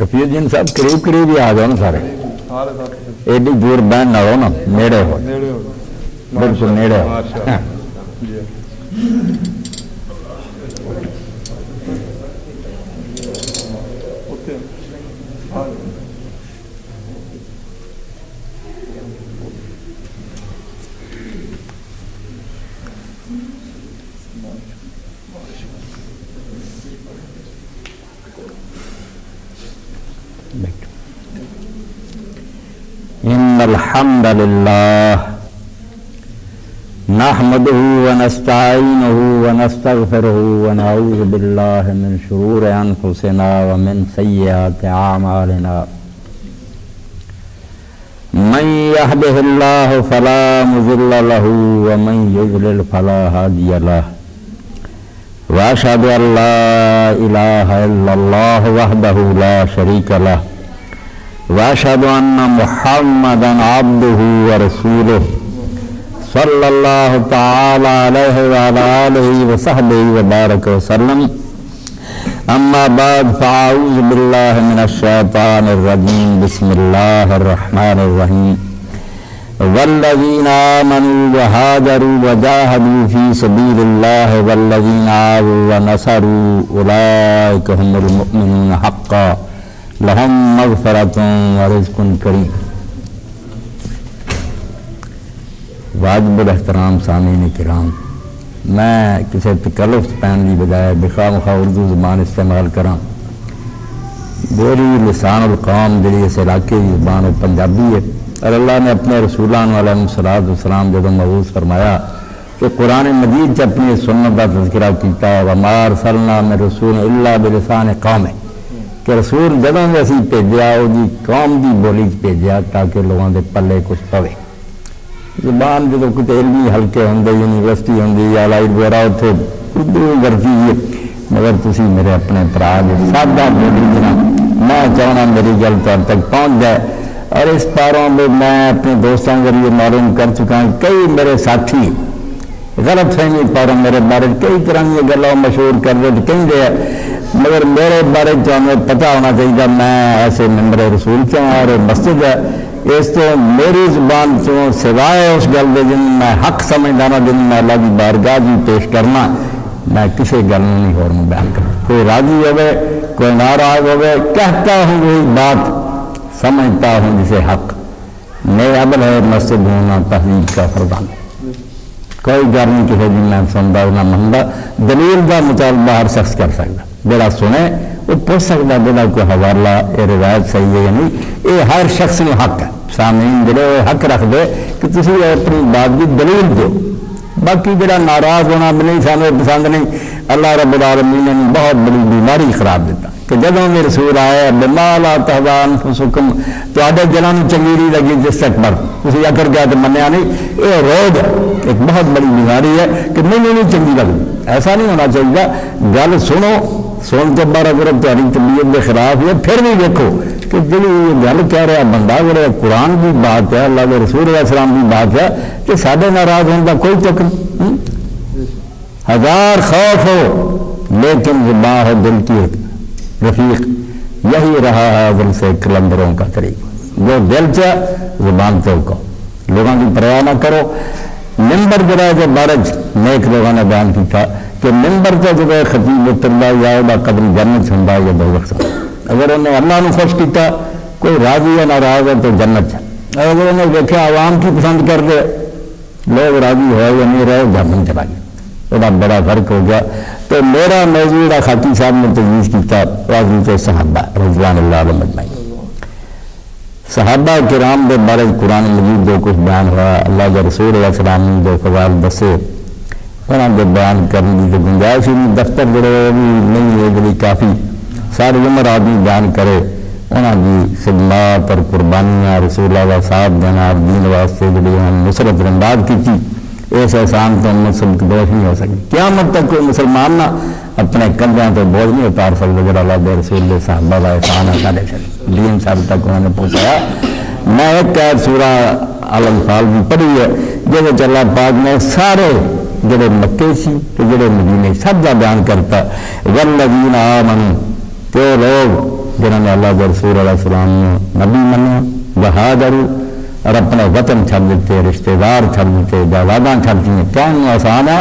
رفیع الدین صاحب قریب قریب ہی آ جاؤ نا سارے ایڈی دور بہن نہ ہو نا نیڑے ہو بالکل نیڑے ہو إن الحمد لله نحمده ونستعينه ونستغفره ونعوذ بالله من شرور أنفسنا ومن سيئات أعمالنا من يهده الله فلا مضل له ومن يضلل فلا هادي له وأشهد أن لا إله إلا الله وحده لا شريك له وأشهد أن محمدا عبده ورسوله صلى الله تعالى عليه وعلى آله وصحبه وبارك وسلم أما بعد فأعوذ بالله من الشيطان الرجيم بسم الله الرحمن الرحيم والذين آمنوا وهاجروا وجاهدوا في سبيل الله والذين آووا ونصروا أولئك هم المؤمنون حقا لہم مغفرۃ ورزق کریم۔ واجب الاحترام سامعین کرام، میں کسی تکلف پہن کی بجائے بخواہ مخواہ اردو زبان استعمال کراں۔ میری لسان القوم جڑی اس علاقے کی زبان وہ پنجابی ہے، اور اللہ نے اپنے رسولان علیہ الصلوۃ والسلام جب مبعوث فرمایا کہ قرآن مجید سے اپنی سنت کا تذکرہ کیتا وما ارسلنا من رسول الا بلسان قومہ، کہ رسول جدوں میں اسی بھیجا وہ قوم کی بولی بھیجا تاکہ لوگوں کے پلے کچھ پوے۔ زبان جب کچھ علمی حلقے ہوں یونیورسٹی ہوں یا لائٹ وغیرہ اتنے اردو ورزی ہے، مگر تسی میرے اپنے برا سادہ بولی جنا میں چاہنا میری گل تک پہنچ جائے۔ اور اس پاروں میں میں اپنے دوستوں کے ذریعے معلوم کر چکا ہوں، کئی میرے ساتھی غلط فہمی پاروں میرے بارے کئی طرح کی گلوں مشہور کر رہے کہیں دے، مگر میرے بارے ہمیں پتہ ہونا چاہیے میں ایسے ممبر رسول چوں اور مسجد ہے، اس تو میری زبان چوں سوائے اس گل دے جن میں حق سمجھدانا جن میں اللہ کی بارگاہ جی پیش کرنا، میں کسی گل نہیں اور بیان کرتا۔ کوئی راضی ہوئے کوئی ناراض ہوئے، کہتا ہوں وہی بات، سمجھتا ہوں جسے حق۔ میرے عمل ہے مسجد ہونا تہذیب کا فردان، کوئی گل نہیں کسی دن میں سنتا نہ منتا، دلیل کا مطالبہ ہر شخص کر سکتا، جڑا سنے وہ پوچھ سکتا جڑا کوئی حوالہ یہ روایت صحیح ہے یا نہیں، یہ ہر شخص نے حق ہے۔ سامعین جڑے حق رکھ دے کہ تسی اپنی بات کی دلیل دو، باقی جڑا ناراض ہونا نہیں سانو پسند نہیں، اللہ رب العالمین نے بہت بڑی بیماری قرار دیتا کہ جدوں میں رسول آئے بما لا تہوی انفسکم، تواڈے دلاں نوں چنگی نہیں لگی جس تک پر تسی اکر گیا تو منیا نہیں، یہ روگ ہے، ایک بہت بڑی بیماری ہے کہ مینوں نہیں چنگی لگی۔ ایسا نہیں ہونا چاہیے، گل سنو، سن کے بعد اگر تمہاری طبیعت کے خلاف ہے پھر بھی دیکھو کہ جی یہ گل کہہ رہا بندہ اگر قرآن کی بات ہے، اللہ کے رسول علیہ السلام کی بات ہے، کہ سارے ناراض ہونے کا کوئی چکر نہیں۔ ہزار خوف ہو لیکن زبان ہو دل کی رفیق، یہی رہا ہے دل سے کلندروں کا طریقہ، جو دل چاہ زبان تو کہو، لوگوں کی پرواہ نہ کرو۔ ممبر جڑا ہے جو بارج نیک لوگوں نے بیان کیا کہ ممبر سے جب خطیب اترتا یا وہ قدر جنت ہوں یا دوزخ، اگر انہیں اللہ نے خوش کیا کوئی راضی یا ناراض ہے تو جنت ہے، اگر انہیں دیکھا عوام کی پسند کر دے لوگ راضی ہو یا نہیں رہے جہنم چلا گیا، وہ بڑا فرق ہو گیا۔ تو میرا موضوع خاطی صاحب نے تجویز کیا راضی تو صحابہ رضوان اللہ علیہم اجمعین، صحابہ کرام کے بارے قرآن مجید جو کچھ بیان ہوا، اللہ کے رسول علیہ السلام نے جو فضائل دسے انہوں نے بیان کرنے کی تو گنجائش ہی نہیں، دفتر جڑے بھی نہیں ہے بڑی کافی ساری عمر آدمی بیان کرے انہوں کی خدمات اور قربانیاں رسول اللہ صاحب جناب دین واسطے جڑی نصرت رنداد کی تھی، اس احسان تو مسلم دوش نہیں ہو سکتی۔ قیامت تک کوئی مسلمان نہ اپنے کندھوں تو بوجھ نہیں اتار سکتا جڑا اللہ کے رسول صحابہ کا احسان ہے سارے دین صاحب تک انہوں نے پہنچایا۔ میں ایک سورہ الانفال بھی پڑھی ہے جس اللہ پاک نے سارے جڑے مکے سی تو جڑے مدینے، سب کا بیان کرتا والذین آمنوا، تو لوگ جنہوں نے اللہ کے رسول علیہ السلام نبی منیا، وہاجروا، اور اپنے وطن چھڑ دیتے، رشتے دار چھڑ دیتے، جائیداداں چھڑ دیتے. کہنا آسان ہے،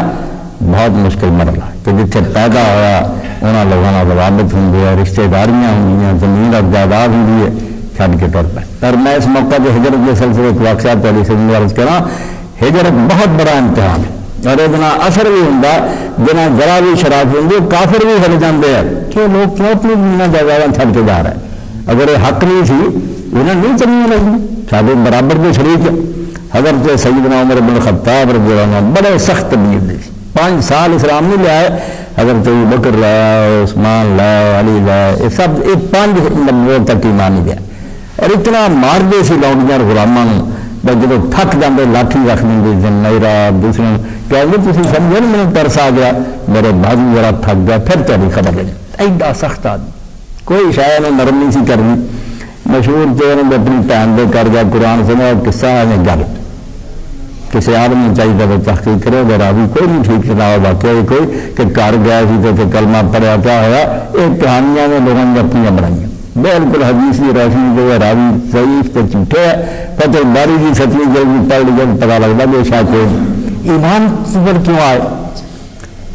بہت مشکل مرحلہ کہ جتنے پیدا ہوا انہوں لوگوں کا روابط ہوں، رشتے داریاں ہوں، زمین اور جائیداد ہوں، چھڑ کے طور پر. اور میں اس موقع پہ ہجرت کے سلسلے ایک واقعہ پہلے سے عرض کرا. ہجرت بہت بڑا امتحان ہے اور یہ اثر بھی ہوں جنہیں ذرا بھی شراب ہوں کافر بھی ہل جاتے ہیں کہ لوگ کیوں اپنی زمین جائیداد چھڑ کے جا رہے ہیں. اگر یہ حق نہیں سی انہیں نہیں چلنی لگی. سارے برابر کے شریک حضرت سیدنا عمر بن الخطاب رضی اللہ عنہ بڑے سخت طبیعت تھی. 5 سال اسلام نہیں لیا ہے. حضرت ابو بکر لایا، عثمان لایا، علی لایا، یہ سب یہ 5 نمبر تک ایمان نہیں دیا. اور اتنا مار دے سی لوڈیاں غلاموں جب تھک جاتے لاٹھی رکھ دیں گے میرا دوسرے کہ تھی سمجھے نا میرے ترس آ گیا، میرے بازو ذرا تھک گیا، پھر تیری خبر لے. ایڈا سخت آدمی کوئی شاید نے نرم نہیں سی کرنی. مشہور جو اپنی بھن دے کر گیا قرآن سنا قصہ ہے گل کسی آدمی چاہیے تو تحقیق کرے گا بھی کوئی نہیں ٹھیک چلا واقعہ کوئی کہ گھر گیا تو کلمہ پڑھیا کیا ہوا. یہ کہانیاں نے لوگوں نے اپنی بنائی بالکل حدیث کی روشنی جو ہے راوی ضعیف تو جھوٹے ہے. فتح باری کی ستویں جلدی پڑھ لی جب پتا لگتا بے شاید کوئی ایمان پر کیوں آئے.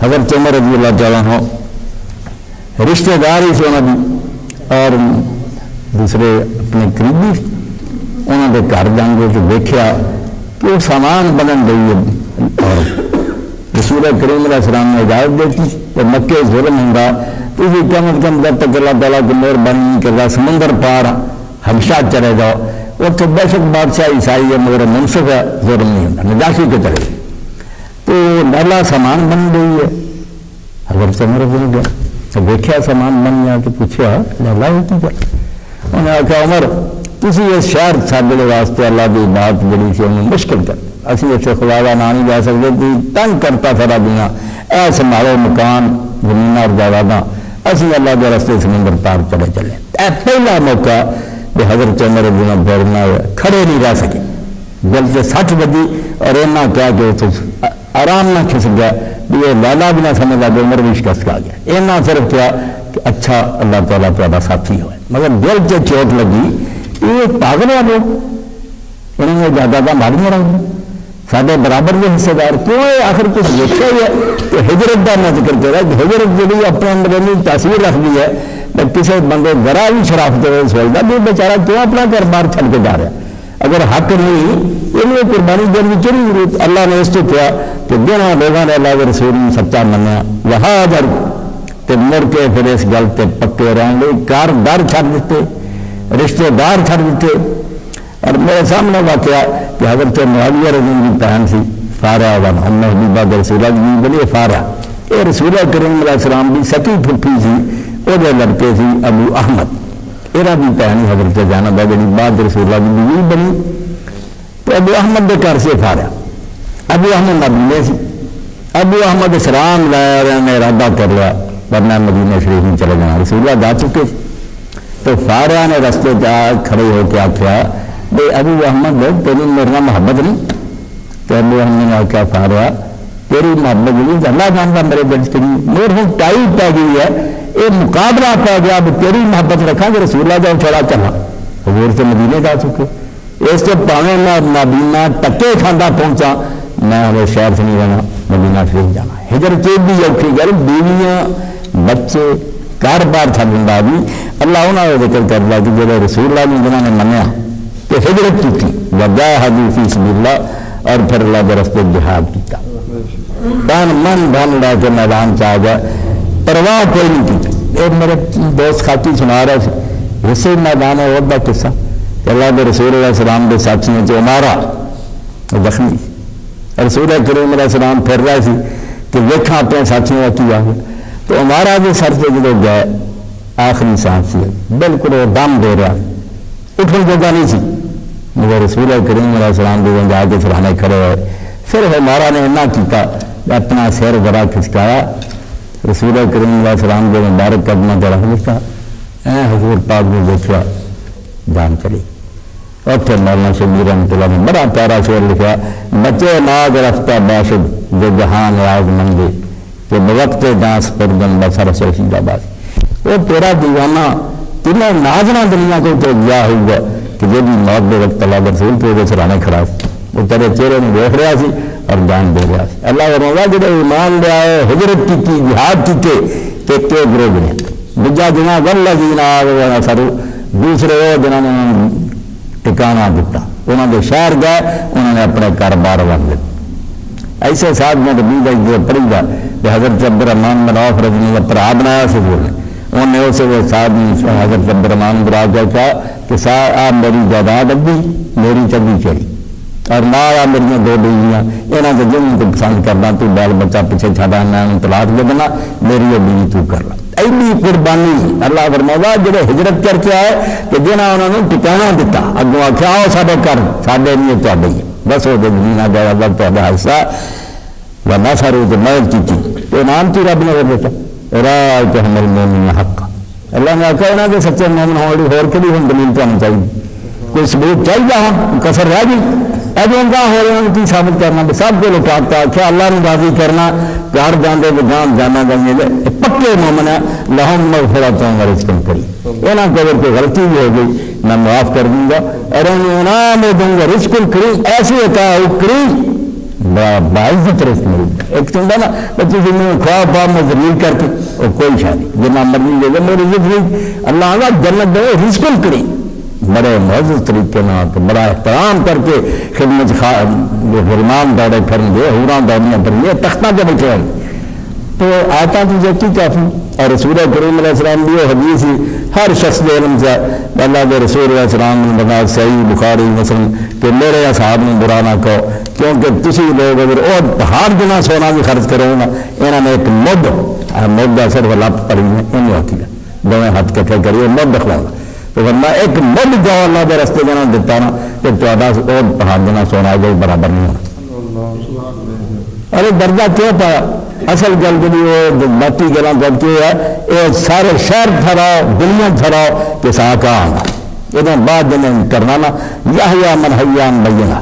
حضرت عمر رضی اللہ تعالیٰ عنہ رشتے دار ہی سے انہوں نے اور دوسرے اپنے قریبی انہوں نے گھر جان کے دیکھا کہ وہ سامان بنن رہی ہے. اور رسول کریم علیہ السلام نے اجازت دیتی کہ مکے ظلم ہوں تو یہ کم از کم جب تک اللہ تعالیٰ کی مہربانی نہیں کرتا سمندر پار ہمیشہ چلے جاؤ. وہ تو بے شک بادشاہ عیسائی ہے مگر منصف ہے، ظلم نہیں ہوتا، نجاشی کے چلے تو لالا سامان بن رہی ہے. اگر سمر بن گیا تو دیکھا سامان بن گیا تو پوچھا لالا ہوتی کیا. انہوں نے آخیا عمر تھی اس شہر سارے واسطے اللہ کی بات بڑی سی انہوں مشکل کر اسی اتنے خدا کا نام نہیں لے سکتے تھی تنگ کرتا سارا دینا اے سنبھالو مکان زمین اور جائیداداں اسی اللہ کے رستے سمندر پار چلے چلے. اے پہلا موقع کہ حضرت عمر بن بورنا کھڑے نہیں رہ سکے دل سے 60 بجی اور اینا کیا کہ آرام نہ کھس گیا بھی یہ لالا بھی نہ سمجھا کہ عمر بھی شکست آ گیا. اینا صرف کیا کہ اچھا اللہ تعالیٰ تھوڑا ساتھی ہوئے مگر دل سے چوٹ لگی یہ پاگل ہے لوگ انہوں نے جائیداد ماریاں رکھ دی سارے برابر کے حصے دار کیوں ہے. آخر کچھ دیکھا ہی ہے کہ ہجرت کا نہ ذکر کرا کہ ہجرت جی اپنے اندر تاثیر رکھتی ہے تو کسی بندے ذرا بھی شرافت سوچتا بھی بیچارہ کیوں اپنا گھر بار چھڑ کے جا رہا ہے. اگر حق نہیں یہ قربانی دینے کی چلی ضرورت. اللہ نے اس کو کیا کہ جنہوں لوگوں نے اللہ کے رسول سچا منیا وہاں جب تو مڑ کے پھر اس گل سے پکے رہن گے. گھر در چھڑ دیتے، رشتے دار چھڑ دیتے. اور میرے سامنے واقعہ کہ حضرت معاویہ رضی اللہ کی بہن سی فارہ ون حبیبہ رسولہ کی بڑی فارہ یہ رسول کریم علیہ السلام کی سکی پھپھی سی وہ لڑکے سی ابو احمد یہ بھی بہن حضرت زینب ہے جی بعد رسولہ کی بیوی بنی. تو ابو احمد کے گھر سے فارہ ابو احمد مدینے سی. ابو احمد اسلام لایا نے ارادہ کر لیا ورنہ مدینہ شریف میں چلے جانا رسولہ جا چکے. تو فارہ نے رستے جا کھڑے ہو کے آخیا بھائی ابو احمد تیری میرے نام محبت نہیں. تو ابو احمد نے آخیا فارہ تیری محبت نہیں اللہ جانتا میرے دل سے نہیں میرے ہوں ٹائٹ پی گئی ہے یہ مقابلہ پی گیا اب تیری محبت رکھا کہ رسولہ جاؤ تھوڑا چلا حضور سے مدینے جا چکے. اس سے پاویں میں مدینہ ٹکے کھانا پہنچا میں ہمیں شہر سے نہیں رہنا مدینہ شریف جانا. ہجرت بھی اوکھی گل بیویاں بچے گھر بار چھڈ دیندا بھی اللہ انہوں نے ذکر کرتا کہ جب رسول اللہ نے جنہوں نے منیا تو ہجرت کی تھی وجاہدوا فی سبیل اللہ اور پھر اللہ کے راستے جہاد کیا تن من دھن لے کے میدان سے آ گئے پرواہ کوئی نہیں کی. ایک میرے دوست خاطی سنا رہے تھے اسی میدان ہے اور قصہ کہ اللہ کے رسول علیہ السلام کے ساتھیوں سے عمارہ زخمی رسول کریم علیہ السلام پھر رہے تھے کہ دیکھا اپنے ساتھیوں کا کی آ گیا. تو عمارہ کے سر سے جب گئے آخری سانس سی بالکل وہ دم دے رہا اٹھن جگہ نہیں سی مگر رسول کریم علیہ السلام کے جا کے سرانے کھڑے ہوئے. پھر ہمارا نے اتنا کیتا اپنا سر ذرا کھسکایا رسول کریم علیہ السلام کے مبارک قدموں سے رکھ دیتا اے حضور پاک نے دیکھا جان چلی. اور پھر مولانا شبیر رحمۃ اللہ نے بڑا پیارا شعر لکھا بچے ناگ رفتہ باشد جو جہان راز منگے کہ بوقت ڈانس پردن بسر شہید آباد وہ تیرا دیوانہ تینوں نازنا دنیا کو تو گیا ہوگا کہ جو بھی موت دے وقت اللہ رسول کے سرانے کھڑا وہ تیرے چہرے میں دیکھ رہا سی اور جان دے رہا سی اللہ فرمایا جب ایمان لیا ہے ہجرت کی جہاد کی کہ گروہ نے دوجا جنا والذین آمنوا سرو دوسرے وہ جنہوں نے ٹکانا دیتا انہوں نے شہر گئے انہوں نے اپنے کاروبار بن دیتے ایسے ساتھ میں نبی پڑھی گا کہ حضرت عبد الرحمان بن عوف رضی اللہ عنہ پر آپ بنایا سے بولے انہوں نے اسے وہ ساتھ حضرت عبد الرحمان برا کہا کہ آپ میری جائیداد ابھی میری چلی چڑی اور نہ آیا میری دو بیویاں یہاں سے جن کو پسند کرنا تو بال بچہ پیچھے چھڑا میں طلاق دے دینا میری بیوی تو کر لا ایڈی قربانی اللہ فرمایا جڑے ہجرت کر کے آئے کہ جنہاں انہوں نے ٹکانا دیتا اگوں آخیا آؤ سارے گھر سارے نہیں تے ہی بس وہ زمین آ گیا اللہ تا حصہ ورنہ سارے تو محنت کی تو نام کی رب نے دیتا راہ کہ ہمارے مومن حق اللہ نے آخیا انہوں نے سچے مومن ہونے ہور کے بھی ہم دلیل پانا چاہیے کوئی ثبوت چاہیے ہم کسر رہ گئی ایجوں کا ہو رہے ہیں کی ثابت کرنا سب کو لٹاتا کیا اللہ نے راضی کرنا گھر جانے جان جانا جائیں پکے مومن ہے لہم مغفرت و رزق کریم یہاں کو اگر کوئی غلطی بھی ہو گئی میں معاف کر دوں گا اور انعام دوں گا رزق کریم ایسے ہوتا ہے وہ کریم باعزت رزق ملے گا ایک چنگا نا بچے میں خواب خواب میں ذلیل کر کے اور کوئی شادی جتنا مرضی لے گا میری رزق اللہ آگا جنت دے رزق کریم بڑے معزز طریقے سے بڑا احترام کر کے خدمت غلام دوڑے پھریں گے حوران دوڑیاں پھریں گے تختہ کے بیٹھے ہیں تو آتا تو جاتی کافی اور رسول کریم علیہ السلام بھی حدیث ہی ہر شخص کے علم سے اللہ کے رسول علیہ السلام نے بنا صحیح بخاری مسلم کہ میرے اصحاب نے برا نہ کہو کیونکہ تسی لوگ اگر اور پہاڑ جنا سونا بھی خرچ کرو نا انہوں نے ایک مد کا صرف لپ پڑی ہے انہوں ہوتی ہے دونوں ہاتھ کٹھے کریے مد دکھواؤں گا تو ورنہ ایک مد جاؤ اللہ کے رستے جنا دیتا نا کہ اور پہاڑ جنا سونا جو برابر نہیں ہونا ارے درجہ کیوں پایا اصل گل جی وہ باقی گلیں کر کے ہے یہ سارے شہر ٹھہراؤ دنیا ٹھہراؤ کہ سا کا آنا یہ بعد جنہیں کرنا نا یا من حیان بینا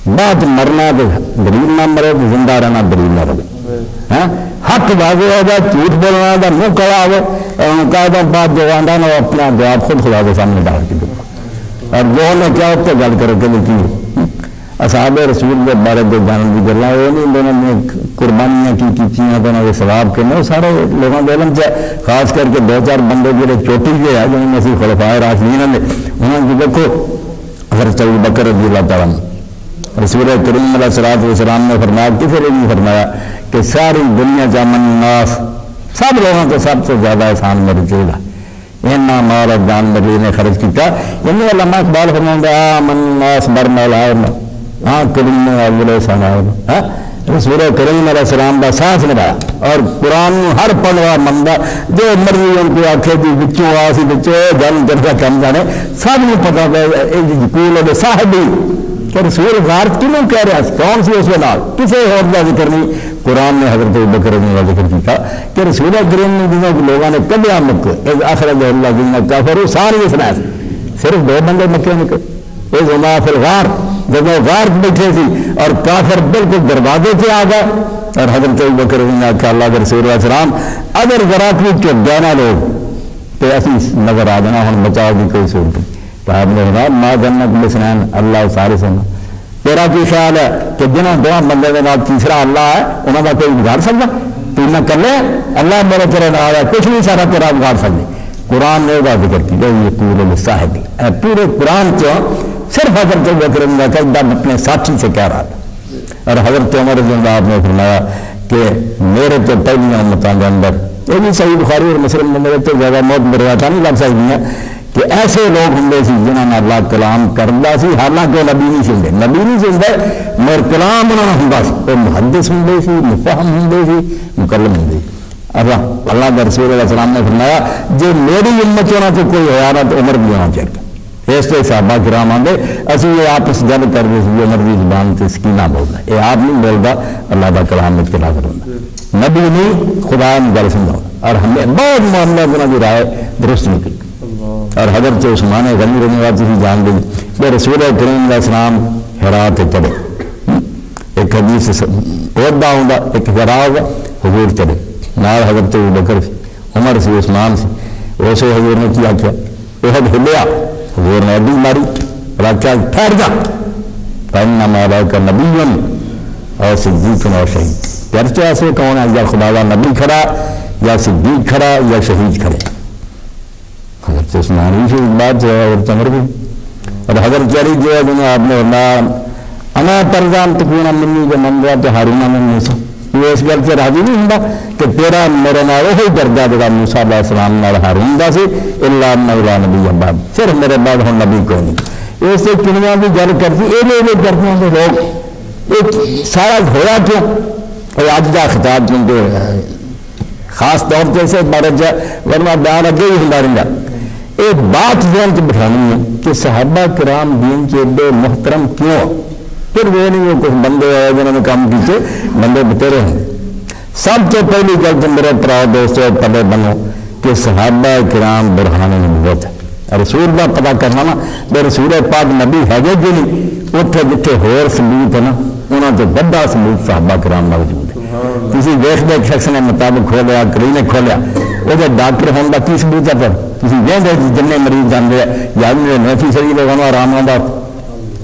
بعد مرنا تو دلیل نہ مرے تو زندہ رہنا دلیل نہ رہے حق واضح ہوگا جھوٹ بولنا کا منہ کڑا ہو کہا بات جو آتا نا وہ اپنا جواب خود خدا کے سامنے ڈال کے دوں اور جو نے کیا اس پہ گل کرو کہ کی اصحاب رسول کے بارے میں جاننے کی گلا وہ نہیں دونوں نے قربانیاں کی دونوں کے ثواب کے وہ سارے لوگوں کے علم سے خاص کر کے دو چار بندے جڑے چوٹی کے ہیں جنہوں نے اسی خلفائے راشدین نے انہوں نے دیکھو حضرت ابو بکر رضی اللہ تعالیٰ رسول کریم علیہ الصلوۃ والسلام نے فرمایا کسی نے نہیں فرمایا کہ ساری دنیا جامن الناس سب لوگوں کو سب سے زیادہ احسان میرے چاہیے اینا مال اور جان ملی نے خرچ کیا یعنی علامہ اقبال فرمایا آمن الناس برمال ہاں کریم نے سنا رسول کریم علیہ السلام کا سانس نبھایا اور قرآن ہر پڑھوا منگا جو مرضی ان کو آخے کہ بچوں آ سی بچوں جن جن کا کم جانے سب کو پتا پہ صاحب کہ رسول غار کیوں کہہ رہا کون سی اس کے نال کسی اور کا ذکر نہیں قرآن نے حضرت ابوبکر رضی اللہ ذکر کیا کہ رسول کریم نے جنہوں لوگوں نے کبھی مکے اخرج اللہ جن کافر سارے سنایا صرف دو بندے مکے نکلے یہ زما پھر غار جب وہ غار بیٹھے سی اور کافر بالکل دروازے سے آ گئے اور حضرت ابوبکر نے کہا اللہ کے رسول علیہ السلام اگر ذرا کوئی چپ جانا لوگ تو ایسی نظر آ جانا ہوں بچاؤ کی کوئی صورت نہیں صاحب نے کہا ماں جنت بسنین اللہ سارے سننا تیرا کی خیال ہے کہ جنہوں دو بندے کے بعد تیسرا اللہ ہے انہوں کا کوئی بگاڑ سکتا تو نہ کر لے اللہ میرے تیرے نہ آیا کچھ نہیں سارا تیرا بگاڑ سکتے قرآن نے وہ ذکر کی یہ پورے صاحب پورے قرآن چ صرف حضرت ابوبکر نے کہا اپنے ساتھی سے کہہ رہا تھا اور حضرت عمر رضی اللہ عنہ نے فرمایا کہ میرے تو پہلی امتوں کے اندر یہ بھی صحیح بخاری اور مسلم میں میرے تو زیادہ موت میرے نہیں لگ سکتی ہیں کہ ایسے لوگ ہوں سی جنہوں نے اللہ کلام کرتا سی حالانکہ نبی نہیں سنتے نبی نہیں سنتے مگر کلام انہوں نے ہوں وہ محدث ہوں سی مفہم ہوں سی مکلم ہوں اللہ کے رسول علیہ السلام نے فرمایا جو میری امت ہونا تو کوئی ہوا نہ تو عمر بھی ہونا چاہیے اس سے صحابہ کرام آتے اسی یہ آپس گل کر رہے جو عمر کی زبان سے سکینہ بولنا یہ آپ نہیں بولتا اللہ کا کلام میں چلا کروں نبی نہیں خدا نے گل سمجھا اور ہمیں بہت معاملہ انہوں کی رائے درست نکلی اور حضرت عثمان غنی رضی اللہ عنہ جان گئی کہ رسول کریم علیہ السلام حرا تے چڑھے ایک حدیث عہدہ ہوگا، ایک ذرا ہوگا، حضور چلے نال حضرت ابوبکر سی، عمر سی، عثمان سی، اسے حضور نے کیا کیا عہد ہلیا، حضور نے اڈی ماری اور آخیا ٹھہر جا، پہننا مارا کا نبی اور صدیق اور شہید، چرچا سے کون ہے، یا خدا کا نبی کھڑا یا صدیق کھڑا یا شہید کھڑے، حضرت عثمان سے بات جو ہے اور چمر بھی اور حضرت چاری جو ہے جنہیں آپ نے انا ترزام تکونا منی جو منگوا تو ہارونا میں موسیٰ، وہ اس گل سے راضی نہیں ہوں کہ تیرا میرے نال وہی درجہ جگہ موسیٰ علیہ السلام نال ہارون دا سی اللہ مولا نبی بعد، صرف میرے بعد ہوں نبی کوئی نہیں۔ اس سے کنیاں بھی گل کرتی یہ کرتے ہیں کہ لوگ ایک سارا ہویا کیوں اور اج کا خطاب کیونکہ خاص طور پہ اسے بارے ورنہ بیان اگے ہی ہوندا رہندا، ایک بات ذہن چ بٹھانی ہے کہ صحابہ کرام دین کے بے محترم کیوں، پھر وہ نہیں وہ کچھ بندے آئے جنہوں نے کام کیتے بندے بتیرے ہیں۔ سب تو پہلی گل تو میرے پراؤ دوستوں پلے بنو کہ صحابہ کرام برہان نبوت ہے، رسول کا پتہ کرنا نا بے رسول پاک نبی ہے کہ نہیں، اتنے جتنے ہور ثبوت ہے نا انہوں تو بڑا ثبوت صحابہ کرام موجود ہے۔ کسی دیکھتے ایک شخص نے مطابق کھولیا کری نے کھولیا وہ ڈاکٹر ہونے کا کی ثبوت ہے، پر کسی وہدے جن مریض جانے یا نہیں فیصدی لوگوں آرام آتا۔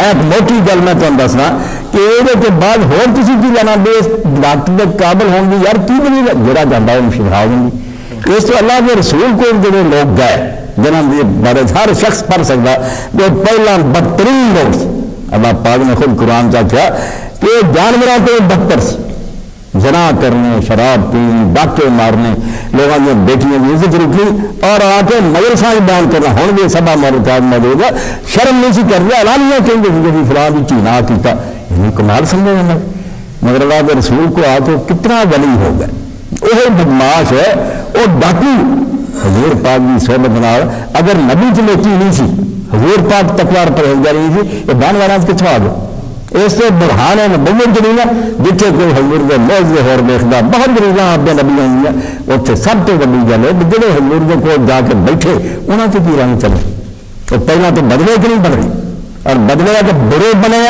ایک موٹی گل میں تمہیں دسنا کہ یہ بعد ہور کسی کی لینا بے ڈاکٹر کے قابل ہوں گی یار کی نہیں جہاں جانا وہ شفا ہوں گی۔ اس تو اللہ کے رسول کو جڑے لوگ گئے جنہوں بارے ہر شخص پڑھ سکتا وہ پہلا بدترین لوگ، اللہ پاک نے خود قرآن کا کیا کہ جانوروں کو بدتر سی، زنا کرنے، شراب پینے، ڈاکے مارنے، لوگوں کی بیٹیاں کی عزت رکھی اور آ کے مدرسہ بیان کرنا ہوں بھی سبا مرتاد موجود ہے، شرم نہیں سی کر رہا اعلانیہ کہیں گے کہ فلاں بھی چینا کیتا، یعنی کمال سمجھے جانا، مگر اللہ کے رسول کو آ کے کتنا ولی ہو گئے، وہ بدماش ہے وہ ڈاکو حضور پاک کی صحبت نال اگر نبی چ نیکی نہیں سی، حضور پاک تقوار پرہیزگار نہیں سی، یہ بان والا کتوں آ گئے۔ اس سے برہان نبوت جڑی نا جتنے کوئی حضور کے موضوع ہور دیکھتا بہت گریزاں آپ کے نبی ہوئی ہیں، اتنے سب تو وڈی گل ہے جڑے حضور کے کول جا کے بیٹھے انہوں سے کی رنگ چلے، تو پہلے تو بدلے کہ نہیں بدلے اور بدلے تو برے بنے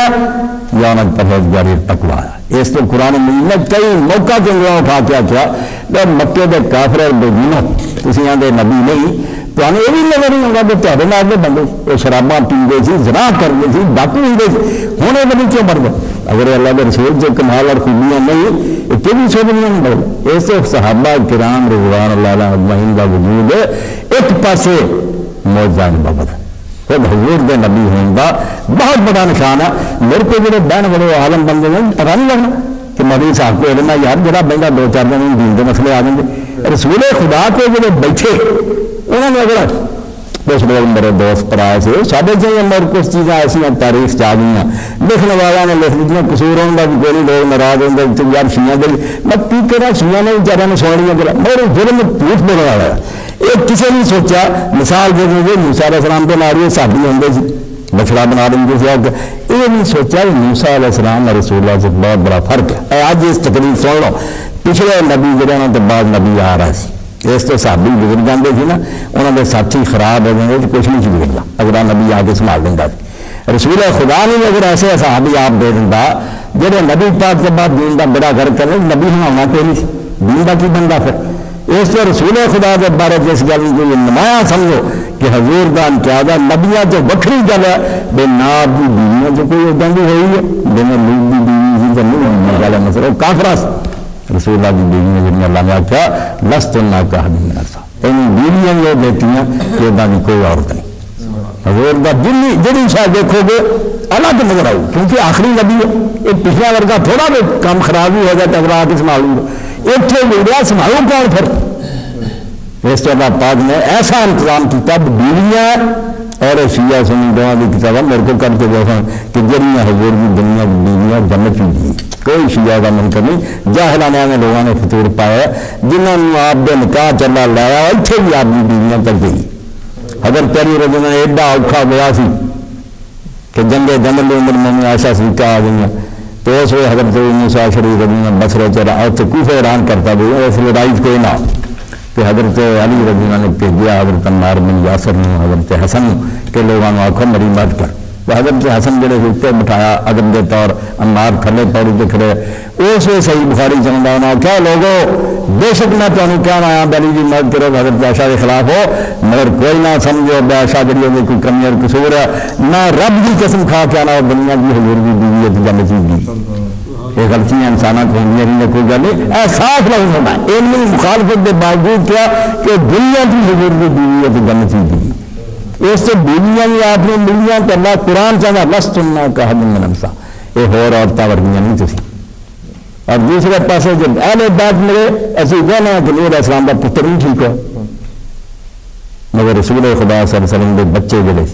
یا انہیں پرہیزگاری تقویٰ ہے۔ اس تو قرآن مجید نے کئی موقع کے انگلوں اٹھا کے کیا مکے کے کافر اور بےدینوں کسی آدھے نبی نہیں تو ہمیں یہ بھی نظر نہیں ہوگا کہ تیرے نال کے بندے وہ شراباں پیندے سی، زنا کرتے سی، ڈاکو ہوتے سی، ہوں یہ بندے کیوں بڑھ گئے؟ اگر اللہ کے رسول جو کمال اور خوبیاں نہیں یہ کبھی سوچنیاں نہیں بڑھ اس سے صحابہ کرام رضوان اللہ اجمعین کا وجود ایک پاسے معجزہ نبوت خود حضور کے نبی ہونے کا بہت بڑا نشان ہے۔ میرے کو جو بہن بڑے عالم بندے ہیں پتا نہیں لگنا کہ مولوی صاحب کو علم ہے یار جڑا بندہ دو چار دن دین کے مسئلے آ جائیں، رسول خدا کو جو بیٹھے انہوں نے اگر کچھ لوگ میرے دوست پرائے سے سارے چاہیے میرے کچھ چیزیں ایسا تاریخ سے آ گئی لکھنے والا نے لکھ دیتی قصور ہوگا کہ کوئی لوگ ناراض ہوں گے یار شیعہ دل میں کی کرا شیعہ نے بیچارے نے سوڑیاں کرا میرے ظلم جھوٹ بولنے والا ہے۔ ایک کسی نے سوچا مثال دے دیں گے موسیٰ علیہ السلام کے ناری صحابی ہوں گے سی بچڑا بنا دیں گے یہ نہیں سوچا کہ موسیٰ علیہ السلام اور رسول اللہ سے بہت بڑا فرق ہے۔ آج اس تقریر سن لو پچھلے نبی جڑے تو بعد نبی آ رہا سی اس تو صحابی بگڑ جاتے تھے نا انہوں نے ساتھی خراب ہو جائیں تو کچھ نہیں بگڑتا اگر نبی آ کے سنبھال دینا رسول خدا نے اگر ایسے صحابی آپ دے دینا جہاں نبی پاک کے بعد دین کا بڑا گھر کرے نبی ہونا کوئی نہیں دین کا کی بنتا پھر اس سے رسول خدا کے بارے جس گل کو نمایاں سمجھو کہ حضور کا امتیاز نبیاں تو وکری گل ہے بے ناب کی بیویاں تو کوئی ادا بھی ہوئی ہے جنہیں لوگ کی بیوی سی نہیں گل ہے مسئلہ کافرا رسول اللہ کی بیویاں جنہیں اللہ نے آخیا لست اللہ کا حدیم نرسا ان بیویاں یہ دیتی ہیں کہ ادا کی کوئی عورت نہیں حضور کا جنی شاید دیکھو گے الگ نظر آؤ کیونکہ آخری نبی ہے یہ پچھلا ورگا تھوڑا بھی کام خراب ہی ہو جائے تو اگر آ کے سنبھالوں گا اتنے مل رہا سنبھالوں کون پھر اس کے بعد پاک نے ایسا انتظام کیا بیویاں اور شیعہ سنی دونوں کی کتاب میرے کو کر کے دیکھا کہ جنیاں حضور کی دنیا کی بیویاں جنت میں دی کوئی شیعہ کا منکر نہیں جاہلانہ میں لوگوں نے فطور پایا جنہوں نے آپ کے نکاح چلا لایا اتنے بھی آپ کی بیویاں کر گئی اگر تیری رجنا ایڈا اوکھا گیا سی کہ جنگے جنگل عمر میں ایسا سیکھا آ گئی تو اس وقت حضرت موسیٰ شریف رجنا بسرے چلا اور تو کوفہ اعلان کرتا بھی اس لڑائی کوئی نہ کہ حضرت علی رضی اللہ نے بھیجا حضرت عمار بن یاسر نے حضرت حسن کے لوگوں نے آخو میری مدد کر حضرت حسن جڑے اتنے بٹھایا ادب کے طور عمار تھلے پوڑی کے کھڑے اس ویسے صحیح بخاری چاہتا ہونا کیا لوگو بے شک میں تمہیں کہنا آیا بلی جی مدد کرو حضرت عائشہ کے خلاف ہو مگر کوئی نہ سمجھو بے عائشہ جڑی ہوگی کوئی کمی اور قصور ہے نہ رب کی قسم کھا کے آنا دنیا کی حضور کی بیوی ہے جنت کی یہ غلطیاں انسانوں کو ہوئی ہیں کوئی گل نہیں احساس لفظ ہونا علمی مخالفت کے باوجود کیا کہ دنیا کی حضور کی بیوی ہے تو جنت کی اس سے بیویاں بھی آپ نے ملیاں تو اللہ قرآن چاہتا لست سننا کہا من انسا یہ ہو عورتیں ورگیاں نہیں تھی اور دوسرے پاسے جب اہل بیت ملے اسی کہنا کہ نبی علیہ السلام کا پتر بھی ٹھیک ہو مگر رسول خدا صلی اللہ علیہ وسلم کے بچے جڑے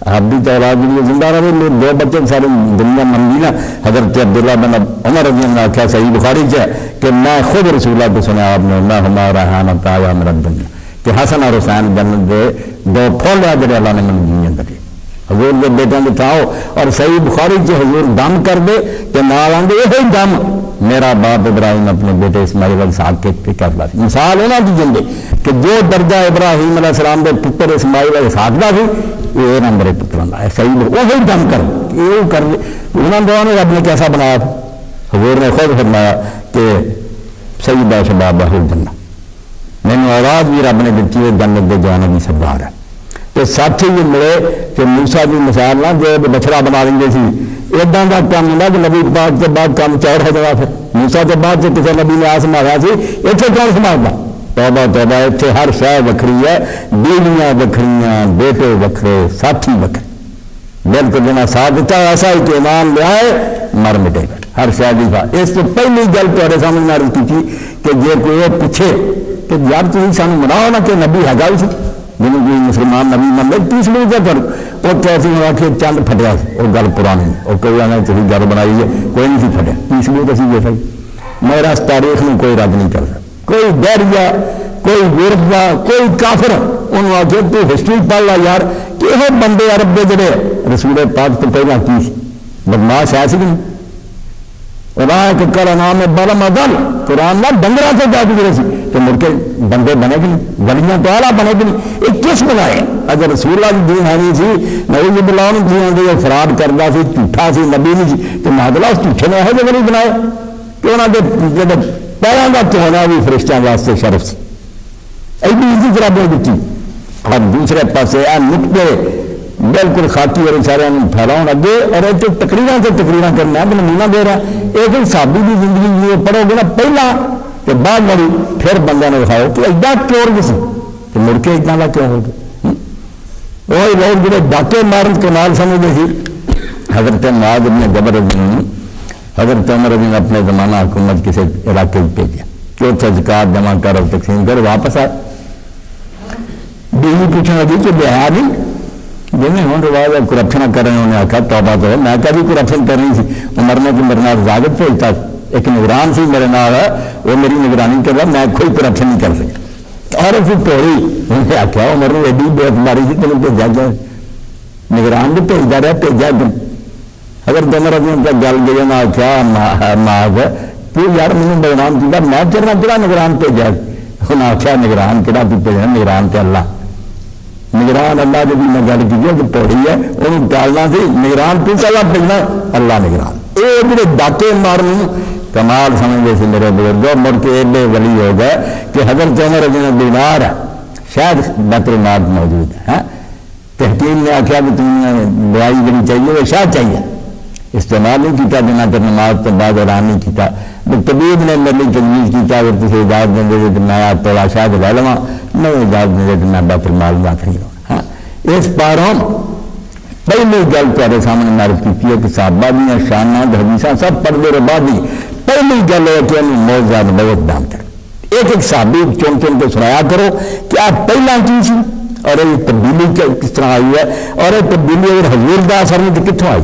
آپ بھی تو اولاد بھی زندہ رہے دو بچے ساری دنیا منگی نا حضرت عبداللہ بن عمر رضی اللہ عنہ کیا صحیح بخاری ہے کہ میں خود رسول اللہ کو سنا آپ نے میں ہمارا رحان تایا میرا دنیا کہ حسن اور حسین جنت دے دو پھول ہے جڑے اللہ نے منگی دے حضور کے بیٹوں کے تھاؤ اور صحیح بخاری جو حضور دم کر دے کہ نال آندے یہی دم میرا باپ ابراہیم اپنے بیٹے اسماعیل علیہ السلام کے کر سی مثال انہوں کی جندے کہ جو درجہ ابراہیم علیہ السلام کے پتر اسماعیل علیہ السلام کا سی یہ نہ میرے پتر ہے صحیح وہی دم کر یہ کر انہوں نے رب نے کیسا بنایا تھا حضور نے خود فرمایا کہ سیدہ شباب اہل جنت مینوں اولاد بھی رب نے دیتی ہے جنت کے جوانوں کی سردار ہے تو ساتھی بھی ملے کہ موسیٰ کی مثال نہ جو بچڑا بنا لیں گے سی ادا کا کام ہوتا کہ نبی پاک کے بعد کام چور ہو جائے پھر موسیٰ کے بعد سے کسی نبی نے آ سنبھالا سی اتنے کون سنبھالتا توبہ توبہ اتنے ہر شے وکری ہے بیویاں وکھریاں بیٹے وکھرے ساتھی وکھرے بالکل جنا ساتھ دیتا ایسا ہی کہ ایمان لے آئے مر مٹے ہر شے کی بات اس تو پہلی گل تیرے سامنے عرض کی تھی کہ جے کوئی پوچھے کہ یار تھی سانو مناؤ نا کہ نبی ہے گا سی جنہوں کوئی مسلمان نبی من لے تیسری کیا کرو وہ کیسی ہوا کہ چند پھٹیا وہ گل پرانی اور کوئی آنا تھی گل بنائی ہے کوئی نہیں سی پھٹیا تیسری تو سی جیسا میرا اس تاریخ میں کوئی رد نہیں کر سکتا کوئی دہریا کوئی وردا کوئی کافر انہوں آ کے تو ہسٹری پڑھ لا یار کہ یہ بندے عرب کے جڑے رسول پاک تو پہلے کی سی بدماش ہے سی نہیں راہ کر نام بلم ادل قرآن نہ ڈنگرا سے جا کے سی تو مڑ کے بندے بنے گی نہیں ولیاں تو آلہ بنے گی نہیں یہ کس بنائے اگر رسول اللہ کی دین ہے نہیں سی نبی بلاؤ جی فراد کرتا سی جھوٹا سی نبی نہیں سی تو مادلہ اس جھوٹے نے یہو جگہ نہیں بنائے کہ انہوں نے جب پیروں کا تونا بھی فرشتوں واسطے شرف سی ایڈی اسی طرح بول دیتی اور دوسرے پاسے آ نقطے بالکل خاکی اور سارے پھیلاؤ لگے اور ایک تقریریں سے تقریریں کرنا میں نمونہ دے رہا ایک صحابی کی زندگی جو پڑھو گے نا پہلا کہ بعد والی پھر بندہ نے دکھاؤ کہ ایڈا چور کسی کہ مڑ کے اتنا کیوں ہو گیا وہی لوگ جڑے ڈاکے مارن کے نال سمجھتے تھے حضرت معاذ ابن جبل حضرت عمر نے اپنے زمانہ حکومت کسی علاقے میں بھیجا کہ اتنے زکات جمع کر اور تقسیم کر واپس آئے بیوی پوچھنے لگی کہ بہار نہیں جی ہوں رواج کرپشن کر رہے ہیں انہیں آخیا توبہ تو میں کبھی کرپشن کر رہی تھی عمر نے کہ میرے نال زاگت بھیجتا ایک نگران سی میرے نال وہ میری نگرانی کر رہا میں کوئی کرپشن نہیں کر سکتا اور پھر ٹوڑی انہیں آخیا عمر نے ایڈی بے ماری تھی تمہیں بھیجا جائے نگران بھی بھیجتا رہا بھیجا دن اگر عمر کا گل گئی نہ آخیا ماغ تو یار مجھے بدنام کیا میں چرنا کہڑا نگران بھیجا انہیں آخیا نگران کہڑا تو بھیجنا نگران تو اللہ نگران اللہ جب میں گل کی جو پوڑی ہے انہوں ڈالنا سی نگران تو چلا بھیجنا اللہ نگران یہ جڑے ڈاکے مارن کمال سمجھتے سے میرے بزرگوں مڑ کے ایڈے ولی ہو گئے کہ حضرت عمر جنہیں بیمار ہے شاید بیت المال موجود ہے تحقیق نے آخیا کہ تمہیں دوائی جڑی چاہیے وہ شاید چاہیے استعمال نہیں کیا جنا کر نماز تو بعد اعلان نہیں کیا طبیب نے میرے لیے تجویز کی اگر تھی اجازت دیں گے تو میں تھوڑا شاید لے لوا نہیں اجازت دیں گے تو میں بیت المال بات نہیں لوں ہاں اس پاروں پہلی گل تیرے سامنے معرف کی ہے کہ صحابہ دیا شانات حدیثاں سب پردے ربا دی پہلی گل ہے کہ موضوع بہت بیان کر ایک صحابی چن چن کے سنایا کرو کہ آپ پہلا کی سی اور یہ تبدیلی کس طرح آئی ہے اور یہ تبدیلی اگر حضور دا اثر نہیں تو کتوں آئی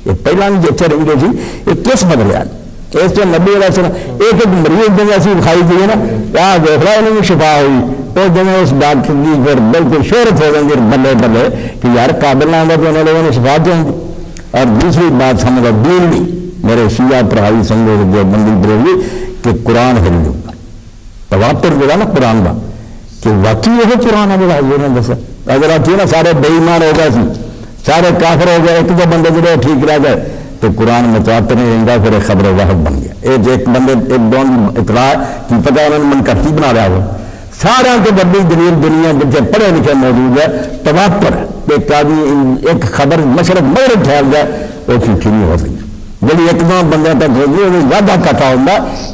یہ پہلا بھی جتنے رہتے سی یہ کس بدلیا اس سے نبی علیہ السلام ایک مریض جن ایسی دکھائی دی ہے نا کیا دیکھ رہا انہیں شفا ہوئی تو جن اس ڈاکٹر کی پھر بالکل شہرت ہو جائیں گے بلے بلے کہ یار قابل نہ آتا تو انہیں لوگوں نے شفا دیں گے اور دوسری بات سمجھا دین بھی میرے شیعہ پڑھائی سنگو جو بندی بریلی کہ قرآن ہل لوں گا تواتر جو نا قرآن کا کہ واقعی یہ قرآن ہے جو حضور نے دسا اگر آتی نا سارے بے ایمان ہو گئے سی سارے کافر ہو گئے، ایک دو بندے جڑے ٹھیک رہ گئے تو قرآن متواتر نہیں رہتا، پھر ایک خبر واحد بن گیا. یہ ایک بندے ایک دو اطلاع کی پتہ انہوں نے منقطی بنا لیا ہو. سارا تو بڑی دلیل دنیا جتنے پڑھے لکھے موجود ہے تواتر ایک خبر مشرق مغرب پھیل جائے وہ جھوٹھی نہیں ہو سکتی. جی ایک دو بندے تک ہوگی وہ وعدہ کٹا ہوتا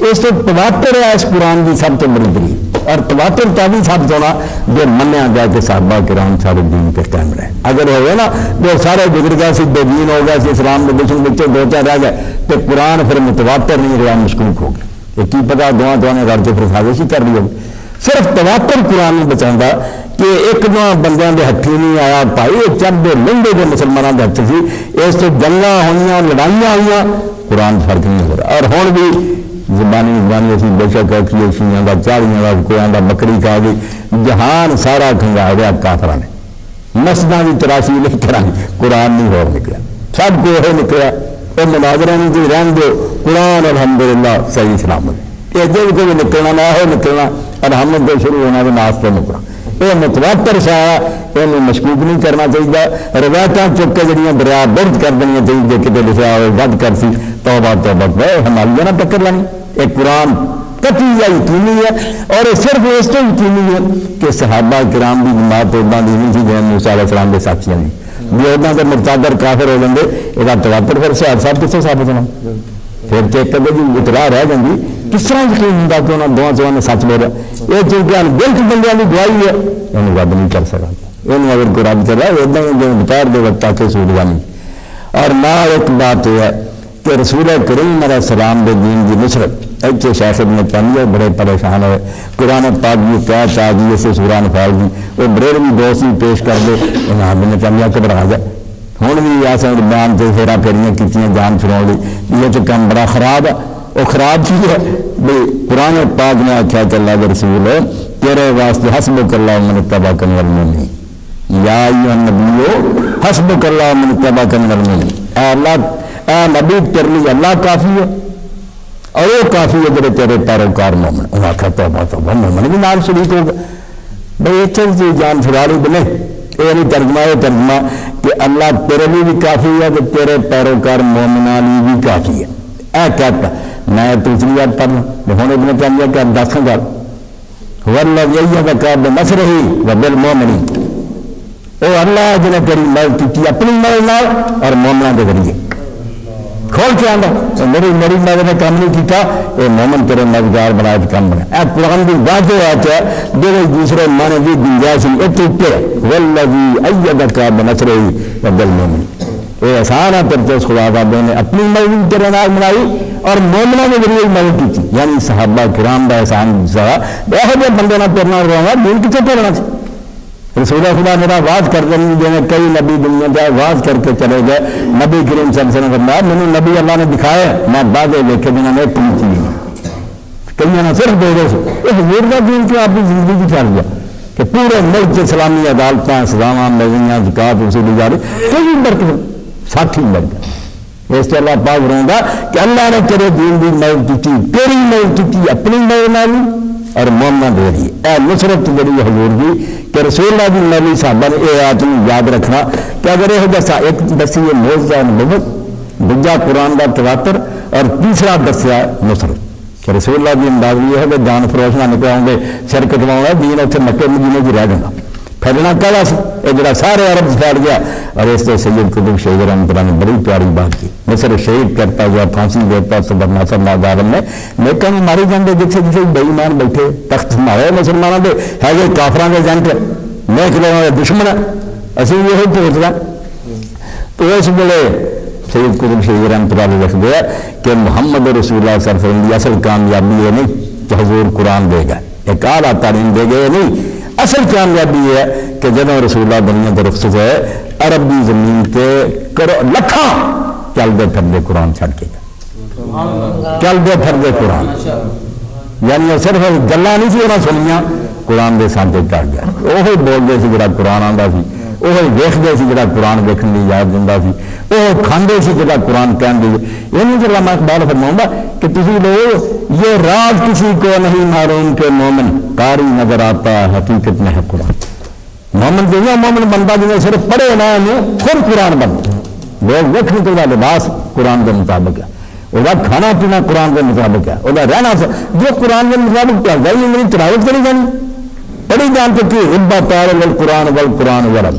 اس سے تواتر ہے اس قرآن کی سب سے بڑی دلیل. اور تواتر تبھی ثابت ہونا جو منیا گیا کہ صحابہ کرام سارے دین پہ قائم رہے. اگر ہوئے نا جو سارے گزر گئے سی بے دین ہو گئے سی اسلام کے دشمن بچے دو چار رہ گئے تو قرآن پھر متواتر نہیں رہا، مشکوک ہو گیا. یہ کی پتا دعا نے رل کے پھر سازش ہی کر لی ہوگی. صرف تواتر قرآن نہیں بچاتا کہ ایک دو بندیاں دے ہاتھی نہیں آیا بھائی چند لنڈے کے مسلمانوں کے ہاتھ سی اس سے جنگاں ہوئیاں لڑائیاں ہوئیاں قرآن فرق نہیں ہو رہا. اور ہوں بھی زبانی اسی بے شک شیئں کا چاڑیاں کا کویاں کا بکری کھا گئی جہان سارا کھنگا گیا کافر نے. مسجداں کی تراشی نہیں کرانی قرآن نہیں ہو نکلا سب کو یہ نکلا وہ مناظرہ نہیں کوئی رہن دو قرآن الحمدللہ صحیح سلامت. یہ جب کوئی نکلنا نہ ہو نکلنا الحمد تو شروع ہونا تو ناس تو نکلا. یہ متواتر شاہ یہ مشکوک نہیں کرنا چاہیے. روایتیں چک کے جڑیاں دریا درد کر دینی چاہیے کتنے لکھا ہوئے ود کر سی توبہ توبہ ہماری نہ ٹکر لانی. ایک قرآن قطعی یا یقینی ہے اور صرف اس تو یقینی ہے کہ صحابہ کرام کی جماعت ادا دی نہیں تھی جیسے موسیٰ علیہ السلام کے ساتھیاں نہیں بھی ادا کے مرتادر کافر ہو جاتے یہ تواتر پھر شاید صاحب کس سے ثابت ہونا پھر چیک کر جی اطلاع رہ جاتی کس طرح یقین ہوتا کہ انہوں دونوں چواں نے سچ بولا. یہ چیزیں گلت بندیاں کی دعائی ہے انہوں رب نہیں کر سکا. یہ اگر کوئی رب کر رہا ہے ادا ہی دوپہر دے وقت تک سوٹ جانی. اور نہ ایک بات یہ ہے کہ رسول کریم علیہ السلام کے دین کی نصرت ایسے شیخ ابن تیمیہ بڑے پریشان ہوئے. قرآن پاک بھی کہتا آ گئی اسے سورہ انفال بھی وہ بڑے بھی دوست بھی پیش کر دے امام ابن تیمیہ گھبرا جائے. ہوں بھی ایسے بیان سے ہیرا پھیریاں کیتیاں جان چھڑاؤ لی یہ تو کام بڑا خراب ہے. وہ خراب چیز ہے بھائی قرآن پاک نے آخیا کہ اللہ کے رسول تیرے واسطے حسبک اللہ من اتبعک من المؤمنین یا ایھا النبی حسبک اللہ من اتبعک من المؤمنین. اے اللہ اے نبی تیرے لیے اللہ کافی ہے اور وہ کافی ہے جڑے تیرے پیروکار مومن. انہوں نے آخیا توبہ توبہ مومن بھی نال شریک ہو گئے. بھائی اتنے جان چھڑا لی بنے یہ نہیں ترجمہ یہ ترجمہ کہ اللہ تیرے لیے بھی کافی ہے تو تیرے پیروکار مومنہ لیے بھی کافی ہے. اے کہتا میں دوسری یاد پڑھنا ہوں ابن تیمیہ کہ دس گل والذی ایدک بنصرہ وبالمؤمنین وہ اللہ جنہیں تیری مدد کی اپنی مدد نال اور مومنوں کے ذریعے کھول کے آنا میری مدد نے کام نہیں کیتا یہ مومن تیرے مددگار بنائے تو کام بنا. اے قرآن کی واضح بات ہے جو دوسرے معنی کی گنجائش ایک اوپر والذی ایدک بنصرہ وبالمؤمنین. یہ آسان ہے پھر تو خدا بابے نے اپنی مدد تیرے نال بنائی اور مومنوں کے ذریعے مدد کی تھی. یعنی صحابہ کرام کا احسان یہ بندے نہ پھرنا رہا دین کتنے پھیرنا چاہیے. رسول خدا میرا واز کر دیں جی کئی نبی دنیا کا واز کر کے چلے گئے نبی کریم صلی اللہ علیہ وسلم فرمایا مجھے نبی اللہ نے دکھایا میں بعد دیکھے بنا نے پوچھ لی کئی نہ صرف دے دو اس حضور کا دین کیوں آپ کی زندگی کی چل گیا کہ پورے ملک سے اسلامی عدالتیں سزاواں مزیاں زکات وصولی جا رہی کوئی برکت ساتھی بن گیا. اس سے اللہ پاک رہوں گا کہ اللہ نے تیرے دین کی مدد کی تیری مدد کی اپنی مدد نہ اور مومنہ دے رہی اے نصرت جڑی حضور دی کہ رسول اللہ کی نبی صحابہ نے یہ آیت یاد رکھنا کہ اگر یہ دسا ایک دسی یہ معجزہ نبوت دوجا قرآن کا تواتر اور تیسرا دسیا نصرت کہ رسول اللہ کی انداز یہ ہے کہ جان فروش نہ نکلاؤں گے سر کٹواؤں گا دین اتنے مکے مدینے کی رہ جانا پھیلنا کہڑا سی یہ جڑا سارے عرب سے پھیل گیا. اور اس سے سید قطب شہید رحمۃ اللہ نے بڑی پیاری بات کی مصر شہید کرتا ہوا پھانسی دیتا صبر ناصر نازارم نے نیکاں بھی ماری جاندے جتنے جتنے بے ایمان بیٹھے تخت مارے مسلمانوں کے ہے جو کافراں کے ایجنٹ نیک لوگوں کے دشمن اسی یہ پوچھنا. تو اس ویلے سید قطب شہید رحمۃ اللہ نے لکھ دیا کہ محمد رسول اللہ صلی اللہ علیہ وسلم کی اصل کامیابی یہ نہیں کہ حضور قرآن دے گا ایک اعلیٰ تعلیم دے گئے نہیں. اصل کامیابی یہ ہے کہ جب رسول اللہ دنیا کے رخصت ہے عرب کی زمین کے لکھاں چل دے پھردے قرآن چھڑ کے چل دے پھردے قرآن یعنی صرف گلاں نہیں سی انہاں سنیاں قرآن دے سانتے چڑھ گیا. وہی بولتے سی جڑا قرآن آتا سی وہی ویکھتے سی جڑا قرآن ویکھن کی یاد دیندا سی وہ کھاندے سی جڑا قرآن کہندے سی. یہ جو علامہ اقبال فرماؤں گا کہ تسی لوگ یہ راز کسی کو نہیں معلوم کہ مومن قاری نظر آتا حقیقت میں ہے قرآن. مومن جو مومن بنتا جنہیں صرف پڑھے نہ خود قرآن بنتا لوگ ویکھنے تو لباس قرآن کے مطابق ہے، وہ کھانا پینا قرآن کے مطابق ہے، وہ رہنا جو قرآن کے مطابق چلتا ہے میری تلاوت کری جانی پڑھی جان تو کہ ربا پار قرآن ول قرآن ورم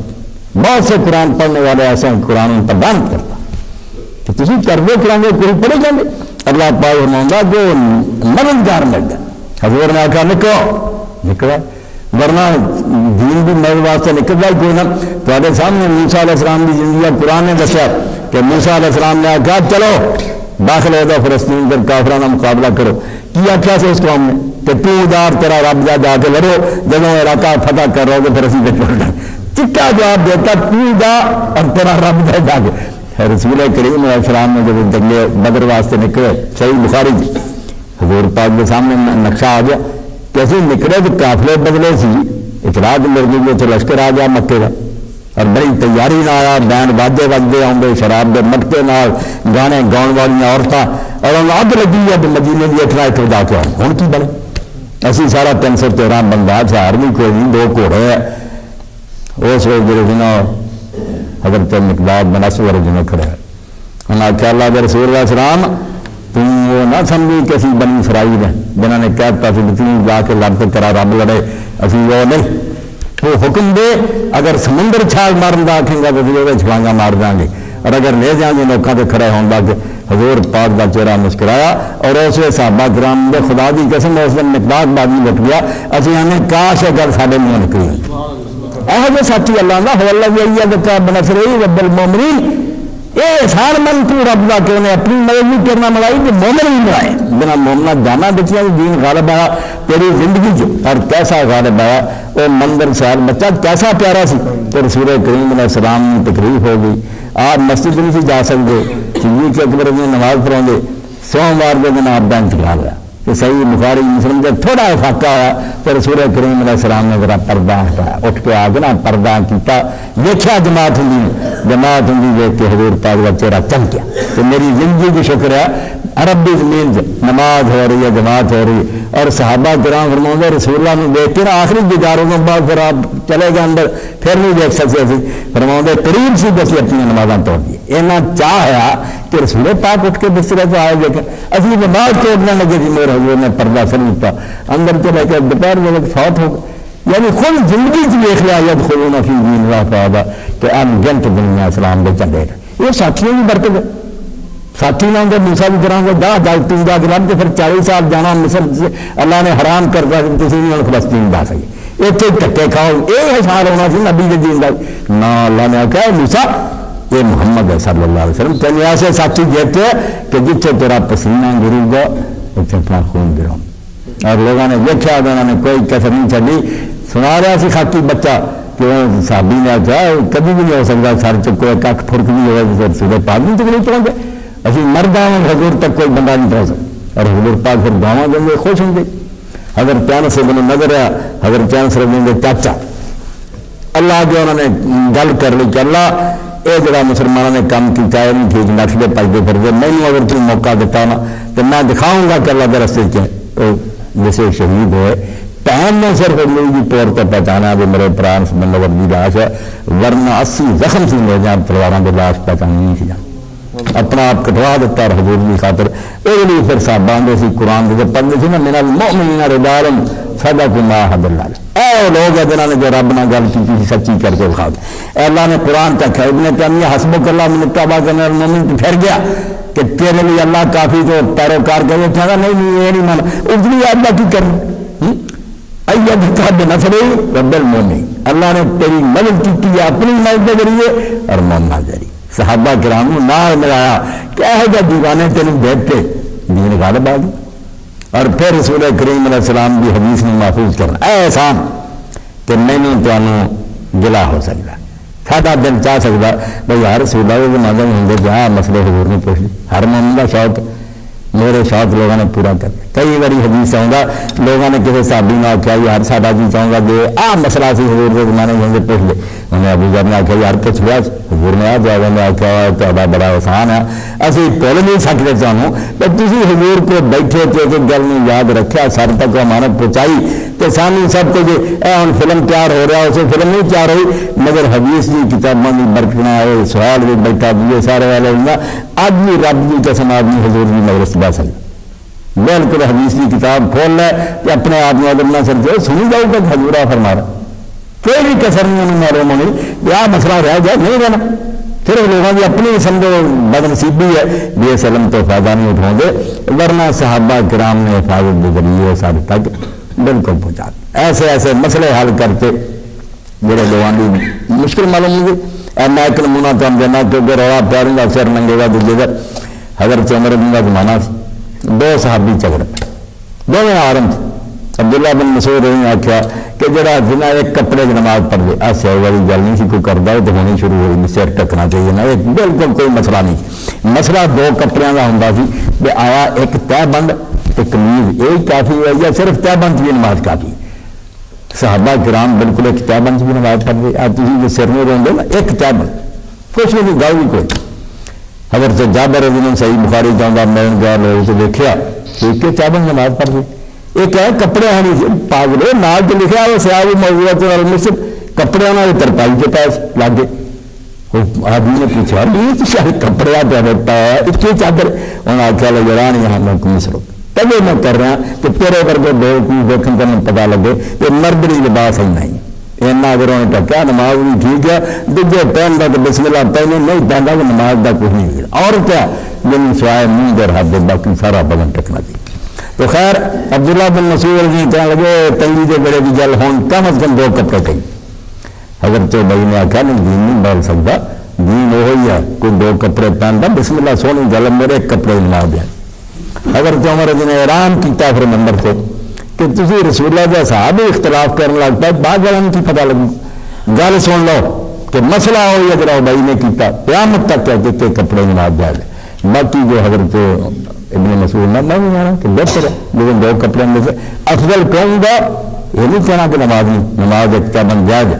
بہت سے قرآن پڑھنے والے ایسے ہیں قرآن ان پر بند کرتا تو تھی کر دے قرآن کے پوری پڑھے جائیں گے اللہ پاک فرماؤں جو مددگار مل گیا حضور نے آخر نکلا ورنہ دین بھی میرے واسطے نکل جائے کوئی نہ تھوڑے سامنے موسیٰ علیہ السلام کی زندگی قرآن نے دسیا کہ موسیٰ علیہ السلام نے آخیا چلو داخل ہو جاؤ فلسطین کے کافرانہ مقابلہ کرو کی آخیا سے اس قوم نے کہ تو ادار تیرا رب جا کے لڑو جب علاقہ فتح کر رہا ہو تو پھر اسی بچ پڑ چکا جواب دیتا تو جا اور تیرا رب جا کے رسول کریم علیہ السلام نے جب جنگے بدر واسطے نکلے صحیح بخاری حضور پاک کے سامنے نقشہ آ گیا کیسے نکلے تو قافلے بدلے سی اطلاع مل گئی تو لشکر آ گیا مکے کا اور بڑی تیاری نہ آیا بینڈ واجے وجدے آؤں شراب کے مٹکے نال گانے گاؤن والی عورتیں اور اگ لگی ہے مدینے کی اٹھنا اتوں جا کے آؤں ہوں کی بنے اسی سارا 313 بندہ ہتھیار بھی کوئی نہیں 2 گھوڑے ہے اس وقت جڑے جنہوں حضرت مقداد بن اسود جنہوں کھڑے ہیں انہوں نے آخیا اللہ کے رسول علیہ السلام تم وہ نہ سمجھی کہ اسی بنی اسرائیل ہیں جنہوں نے کہتا سی تم جا کے لڑ کے تیرا رب لڑے اسی وہ نہیں وہ حکم دے اگر سمندر چھال مارن کا آخیں گا تو وہ چھلانگا مار دیں گے اور اگر لے جائیں گے لوگوں کے کھڑے ہونے لگ حضور پاک کا چہرہ مسکرایا اور اس صحابہ کرام دے خدا کی قسم اس دن مقداد بازی لٹ گیا اسی آنے کاش اگر سارے منہ نکلی یہ ساتھی اللہ کا حوالہ بنسرے رب المومنین یہ سار من تو رب کا کہ انہیں اپنی مدد بھی کرنا ملائی تو مومن بھی ملائے بنا مومنا جانا بچیا دین غالب آیا تیری زندگی جو اور کیسا غالب آیا وہ منظر سال بچہ کیسا پیارا سی تو رسول کریم علیہ السلام کی تکلیف ہو گئی آپ مسجد نہیں سی جا سکتے صدیق کے اکبر میں نماز پڑھاؤں سوموار کے دن آپ بینک چلا گیا کہ صحیح بخاری مسلم جب تھوڑا فاقہ آیا تو رسول کریم علیہ السلام نے ذرا پردہ ہٹایا اٹھ کے آ کے نا پردہ کیتا دیکھا جماعت ہوں دیکھ کے حضور پاک کا چہرہ چمکیا تو میری زندگی کی شکر ہے عربی زمین سے نماز ہو رہی ہے جماعت ہو رہی ہے اور صحابہ کرام فرماؤں گے رسول اللہ نے دیکھ کے نا آخری گزاروں کے بعد پھر آپ چلے گئے اندر پھر نہیں دیکھ سکتے سی فرماؤں گے قریب سی بس اپنی نمازاں توڑ دی اینا چاہ ہے کہ رسول پاک اٹھ کے بسترے سے آئے دیکھیں اسی نماز توڑنے لگے جی میرے حضور نے پردہ سلیتا اندر چلے کے دوپہر میں وقت فوت ہو گئے یعنی خود زندگی سے دیکھ لیا ید خلون فی دین اللہ تعالیٰ کہ ان گنت دنیا اسلام دے چلے گئے یہ ساتھیوں بھی برت گئے ساتھی نہ ہوں گے موسیٰ کی طرح کو دا تین جا کے لڑ کے پھر 40 سال جانا مصر سے اللہ نے حرام کر دیا کسی نہیں ہوں فلسطین جا سکے اتنے دھکے کھاؤ یہ حساب ہونا سی نبی کے دین کا نہ اللہ نے کہا موسیٰ یہ محمد ہے صلی اللہ علیہ وسلم تین ایسے ساتھی دیتے کہ جتنے تیرا پسینہ گرے گا اتنے اپنا خون گراؤں اور لوگوں نے دیکھا انہوں نے کوئی کسر نہیں چلی سنا رہا سی خاکی بچہ کہ صحابی نے کہا کبھی بھی نہیں ہو سکتا سر چکو کھ پھرک بھی ہوگا سورے پاک نہیں تک نہیں پڑھیں گے اسی مردہ حضور تک کوئی بندہ نہیں پہنچ سکتا اور حضور پاک پھر گاواں دیں گے خوش ہوں گے اگر چین سے بنو نظر ہے اگر چین سے دیں گے چاچا اللہ کے انہوں نے گل کر لی کہ اللہ یہ جڑا مسلمانوں نے کام کیا ہے نہیں ٹھیک نقشے پجتے پھرتے میں اگر تم موقع دیتا نا تو میں دکھاؤں گا کہ اللہ کے رستے کے جیسے شہید ہوئے پہن نے صرف میری طور پر پہچانا بھی میرے پران منور کی لاش ہے ورنہ 80 زخم سی لے جان تلواراں کی لاش پہچانی نہیں سی جان اپنا آپ کٹوا دیتا اور حضور کی خاطر یہ لیے پھر صاحب آدھے سی قرآن کے پڑھتے سی نا میرا المؤمنین رجال صدقوا ما عاهدوا اللہ اے لوگ ہے جنہوں نے جو رب نے گل کی سچی کر کے دکھا دی اللہ نے قرآن تک ہے ابن تیمیہ حسبک اللہ من اتبعک من المؤمنین پھر گیا کہ تیرے لیے اللہ کافی تو پیروکار کر یہ کہا نہیں یہ نہیں مانا اس لیے اللہ کی کرنا ایدک بنصرہ رب المؤمنین اللہ نے تیری مدد کی اپنی مدد کے ذریعے اور مومنہ ذریعے صحابہ کرام نال ملایا کہ ایسا دیوانے تینوں دیکھ کے دین غالب آ گئی اور پھر رسول کریم علیہ السلام کی حدیث میں محفوظ کرنا احسان کہ مینوں تمہیں گلا ہو سکتا ساڈا دل چاہ سکتا بھائی ہر رسول اللہ کے نظر ہوں گے جہاں مسئلے حضور نے پوچھ لی ہر مومن کا شوق میرے شوق لوگوں نے پورا کر کئی باری حدیث آؤں لوگوں نے کسی صحابی نے آخیا یار ساڈا جی چاہوں گا کہ آہ مسئلہ سی حضور کے زمانے میں پوچھ لے انہیں ابو ذر نے آخیا یار پوچھ لیا حضور نے آ جائے نے آخیا تا بڑا آسان ہے اسی بھول نہیں سکتے چاہوں تو تھی حضور کو بیٹھے تھے کہ گل نہیں یاد رکھا سر تک امانت پہنچائی تو سامنے سب کو جی ہوں فلم تیار ہو رہا اسے فلم نہیں تیار ہوئی مگر حدیث کی کتابوں کی برکنا ہے سوال بھی بیٹھا دیے سارے والے ہوگا اج بھی رب کی قسم آدمی حضور کی مدرس بہ سکتا بالکل حدیث کی کتاب کھول لے کہ اپنے آپ میں ادب نہ سر جو سنی جاؤ گا حضورا فرما رہا کوئی بھی کسر نہیں انہوں معلوم ہوگی آ مسئلہ رہ جائے نہیں رہنا پھر لوگوں کی اپنی سمجھو بدنصیبی ہے بے سلم تو فائدہ نہیں اٹھاؤ گے ورنہ صحابہ کرام نے حفاظت کے ذریعے سب تک بالکل پہنچا ایسے ایسے مسئلے حل کرتے جڑے لوگوں کی مشکل معلوم ہوگی میں ایک نمونہ تو ہم دینا کیونکہ رولا پیاروں کا سر ننگے گا دوجے کا حضرت عمر بن کا زمانہ سی دو صحابی جھگڑ پہ دونوں آرم تھے عبداللہ بن مسعود نے آخیا کہ جڑا جنا ایک کپڑے کی نماز پڑھ دے آ سیائی والی گل نہیں سی کوئی کرتا تو ہونی شروع ہوئی سر ٹکنا چاہیے نا ایک بالکل کوئی مسئلہ نہیں مسئلہ دو کپڑوں کا ہوں سی کہ آیا ایک تہ بند تو کمیز یہی کافی ہے یا صرف تہ بند کی نماز کافی صحابہ کرام بالکل ایک تہ بند کی نماز پڑھ دے آپ تھی جو سر میں رہے نا ایک تہ بند کچھ نہیں گل بھی کوئی اگر جابر رضی اللہ صحیح بخاری چاہتا میں گیا لوگ تو دیکھا ایک تہ بند نماز پڑھ دے ایک ہے کپڑے ہیں پاگلے نال تو لکھا وہ سیاح موضوعات المسد کپڑے کے ترپائی کے پاس لاگے آدمی نے پوچھا بھی شاید کپڑے پہ رکھتا ہے اتنی چادر انہیں آخیا لگا نہیں یہاں میں مصرو تبھی میں کر رہا کہ تیرے ورگے دو کی دیکھنے کا میں پتا لگے کہ مردری لباس ہی نہیں اینا اگر انہیں ٹکیا نماز بھی ٹھیک ہے دوجے پہن کا تو بسم اللہ پہلے نہیں پہنتا کہ نماز کا کچھ نہیں اور کیا جن سوائے منہ در ہاتھ باقی سارا بدن ٹکنا چاہیے تو خیر عبداللہ بن مسعود جی کہنے لگے تنگی کے بڑے کی گل ہوں کم از کم دو کپڑے کہیں اگر تو بھائی نے آخیا نہیں دین نہیں بول سکتا دین وہی ہے کوئی دو کپڑے پہنتا بسم اللہ سونی گل میرے ایک کپڑے ملا دیا اگر تو عمر جی نے اعلان کیا پھر نمبر سے کہ تھی رسول اللہ کے صحابہ اختلاف کرنے لگ پائے بعد والوں کی پتہ لگی گل سن لو کہ مسئلہ ہو یا جرا بھائی نے کیا قیامت تک کیا کہ کپڑے ملا دیا جائے باقی جو حضرت ابن مسعود نہ میں بھی جانا کہ بہتر ہے لیکن دو کپڑے میں سے افضل کہوں گا یہ نہیں کہنا کہ نماز نہیں نماز ایک بن جائے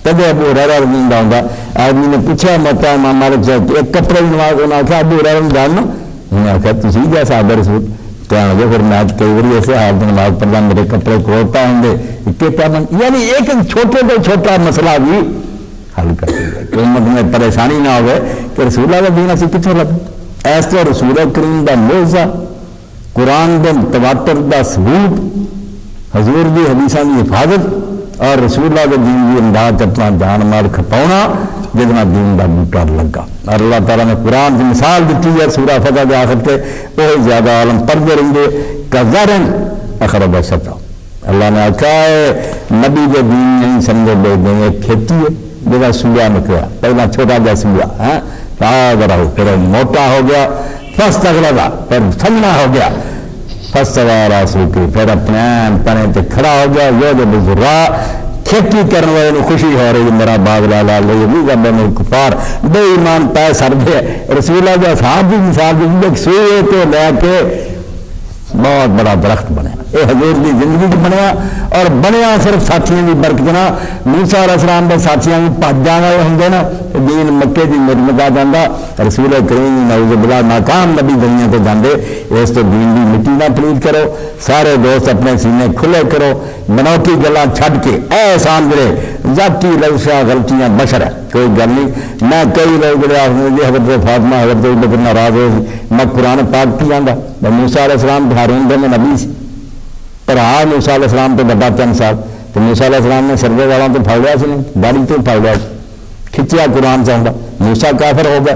تب ابو ہریرہ رضی اللہ عنہ آدمی نے پوچھا متا امام مالک سے ایک کپڑے کی نماز انہوں نے آخیا ابو ہریرہ جاننا انہوں نے آخیا تھی کیا صاحب رسول کہنے لگے پھر میں کئی بار ایسے حالت نماز پڑھنا میرے کپڑے کھولتا ہوں گے کیا بن یعنی ایک چھوٹے تو چھوٹا مسئلہ بھی حل کر دیا کہ امت میں پریشانی نہ ہوئے کہ رسول اللہ کا دین اسی کتنے لگے ایس تو رسول کریم دا موعظہ قرآن دے تواتر دا ثبوت حضور دی حدیثاں دی حفاظت اور رسول اللہ کے دین کی امداد اپنا جان مال کھپاؤنا جتنا دین دا بوٹا لگا اور اللہ تعالیٰ نے قرآن کی مثال دیتی ہے سورہ فتح کے آخر کے وہ زیادہ عالم پڑھتے رہیں گے کذرن اخرج شطا اللہ نے آخا ہے نبی کے دین نہیں سمجھے لے دیں ایک کھیتی ہے جگہ سویا نکلا پہلا چھوٹا جا سویا ہے پھر موٹا ہو گیا فسٹ اگلا پھر سمنا ہو گیا فسٹ وغیرہ سو کے پھر اپنے پنے تے کھڑا ہو گیا یہ جو بزرا کھیتی کرنے والے خوشی ہو رہی میرا باغ لا لا لے بھی کفار بے ایمان پائے سر دے رسول اللہ صاحب کی مثال دی سوئے تو لے کے بہت بڑا درخت بنیا یہ حضور کی زندگی کی بنیا اور بنیا صرف ساتھیوں کی برکت نہ موسیٰ علیہ السلام کے ساتھیوں کی پاجاں والے ہوں نا دین مکے کی مرمت آ جاتا رسول کریم نعوذ باللہ ناکام نبی دنیا تو جاندے اس تو دین کی مٹی نہ پلیت کرو سارے دوست اپنے سینے کھلے کرو بنوٹی گلاں چھڈ کے احسان کرے ذاتی لفظاں غلطیاں بشر ہے کوئی گل نہیں میں کئی لوگ جڑے آخر جی حضرت فاطمہ حضرت ابو بکر ناراض ہو میں قرآن پاک کی جانا موسیٰ علیہ السلام ہارون دے میں نبی سی پر موسیٰ علیہ السلام تو بڑا 3 سال تو موسیٰ علیہ السلام نے سردے والوں تو پھڑ لیا سی نہیں داڑھی تو پھڑ لیا کھچیا قرآن چاہتا موسیٰ کافر ہو گیا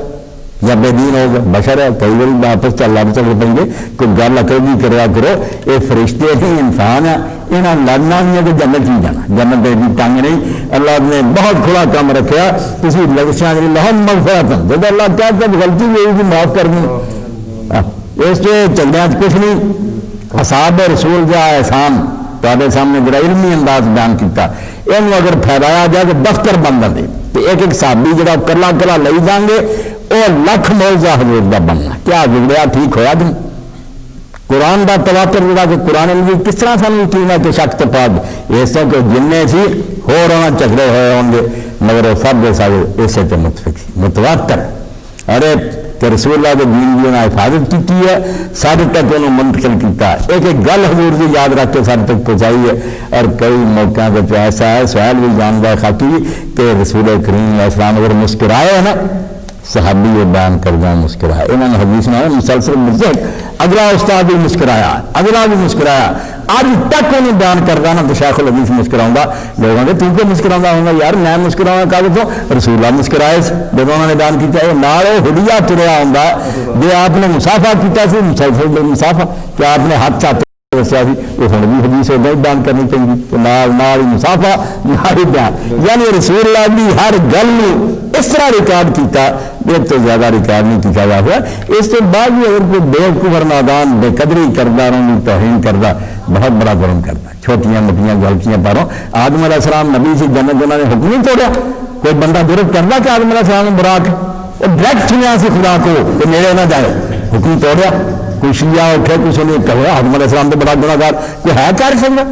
یا بے دین ہو گیا بشر ہے کئی بار واپس چل پیں گے کوئی گل اکل بھی کرا کرو یہ فرشتے ہی انسان ہے یہاں لڑنا نہیں ہے کہ جنت نہیں جانا جنت ایڈی تنگ نہیں اللہ نے بہت کھلا کام رکھا کسی لگشاں لہن مغفرت جب اللہ کیا کہ غلطی ہوئی بھی معاف کر دیں اس سے چلنے کچھ نہیں اصحاب رسول جو احسان تے سامنے جڑا علمی انداز بیان کیتا یہ اگر پھیلایا جائے تو دفتر بن جاتے تو ایک صحابی جڑا کلا کلا لے جان گے وہ لکھ موضوع حضور کا بننا کیا بگڑیا ٹھیک ہوا کہ قرآن کا تواتر جڑا کہ قرآن مجید کس طرح سانو یقین ہے کہ شک تو پاک اس طرح کہ جن سی ہونا جھگڑے ہوئے ہوں گے مگر وہ سب کے سب اسے تے متفق سی متواتر ارے کہ رسول اللہ کے دین کی انہیں حفاظت کی ہے سارے تک انہوں منتقل کیتا ہے ایک ایک گل حضور کی یاد رکھ کے سارے تک پہنچائی ہے اور کئی موقعوں پہ ایسا ہے سہیل بھی جانتا ہے خاکی کہ رسول کریم علیہ السلام اگر مسکرائے ہے نا صحابی یہ بیان کردہ مسکرایا انہوں نے حدیث میں مسلسل مزید اگلا استاد بھی مسکرایا اگلا بھی مسکرایا آج تک انہیں بیان کردہ نا تو شیخ الحدیث مسکراؤں گا لوگوں نے تم کو مسکراؤں گا ہوں گا یار میں مسکراؤں گا کہا تو رسول اللہ مسکرائے جب انہوں نے بیان کیا ہے نارو ہڈیا تریا ہوں گا جو آپ نے مسافہ کیتا سی مسلسل مسافہ کہ آپ نے ہاتھ چاہتے دسیا سی وہ ہوں بھی حدیث ادھر بیان کرنی چاہیے نال مسافہ نال بیان یعنی رسول اللہ بھی ہر گل اس طرح ریکارڈ کیتا ایک تو زیادہ ریکارڈ نہیں کیا جا ہوا اس کے بعد بھی اگر کوئی بے کفر نادان بے قدری کردہ رہوں توہین کردہ بہت بڑا ظلم کرتا چھوٹیاں موٹیاں غلطیاں پاروں آدم علیہ السلام نبی سی جنت انہوں نے حکم نہیں توڑیا کوئی بندہ درست کرتا کہ آدم علیہ السلام نے برا کے وہ ڈائریکٹ سنیا سی خدا کو کہ میرے نہ جائے حکم توڑیا کوئی شیعہ اٹھے کچھ نے کہا آدم علیہ السلام تو بڑا گناہگار کوئی ہے کر سکتا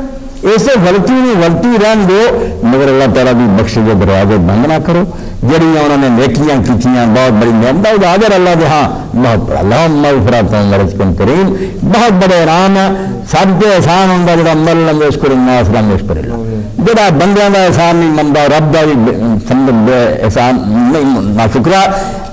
ایسے غلطی نہیں غلطی رہن دو مگر اللہ تعالیٰ بھی بخش کے دروازے بند نہ کرو جڑیاں انہوں نے نیکیاں کیتیاں بہت بڑی نعمت اجر اللہ دے ہاں بہت بڑا اللہم مغفرۃ و رزق کریم بہت بڑے احسان ہے سب کے احسان ہوتا جڑا من لم یشکر الناس لم یشکر اللہ جڑا بندیاں دا احسان نہیں منتا رب دا بھی احسان نہیں ناشکرا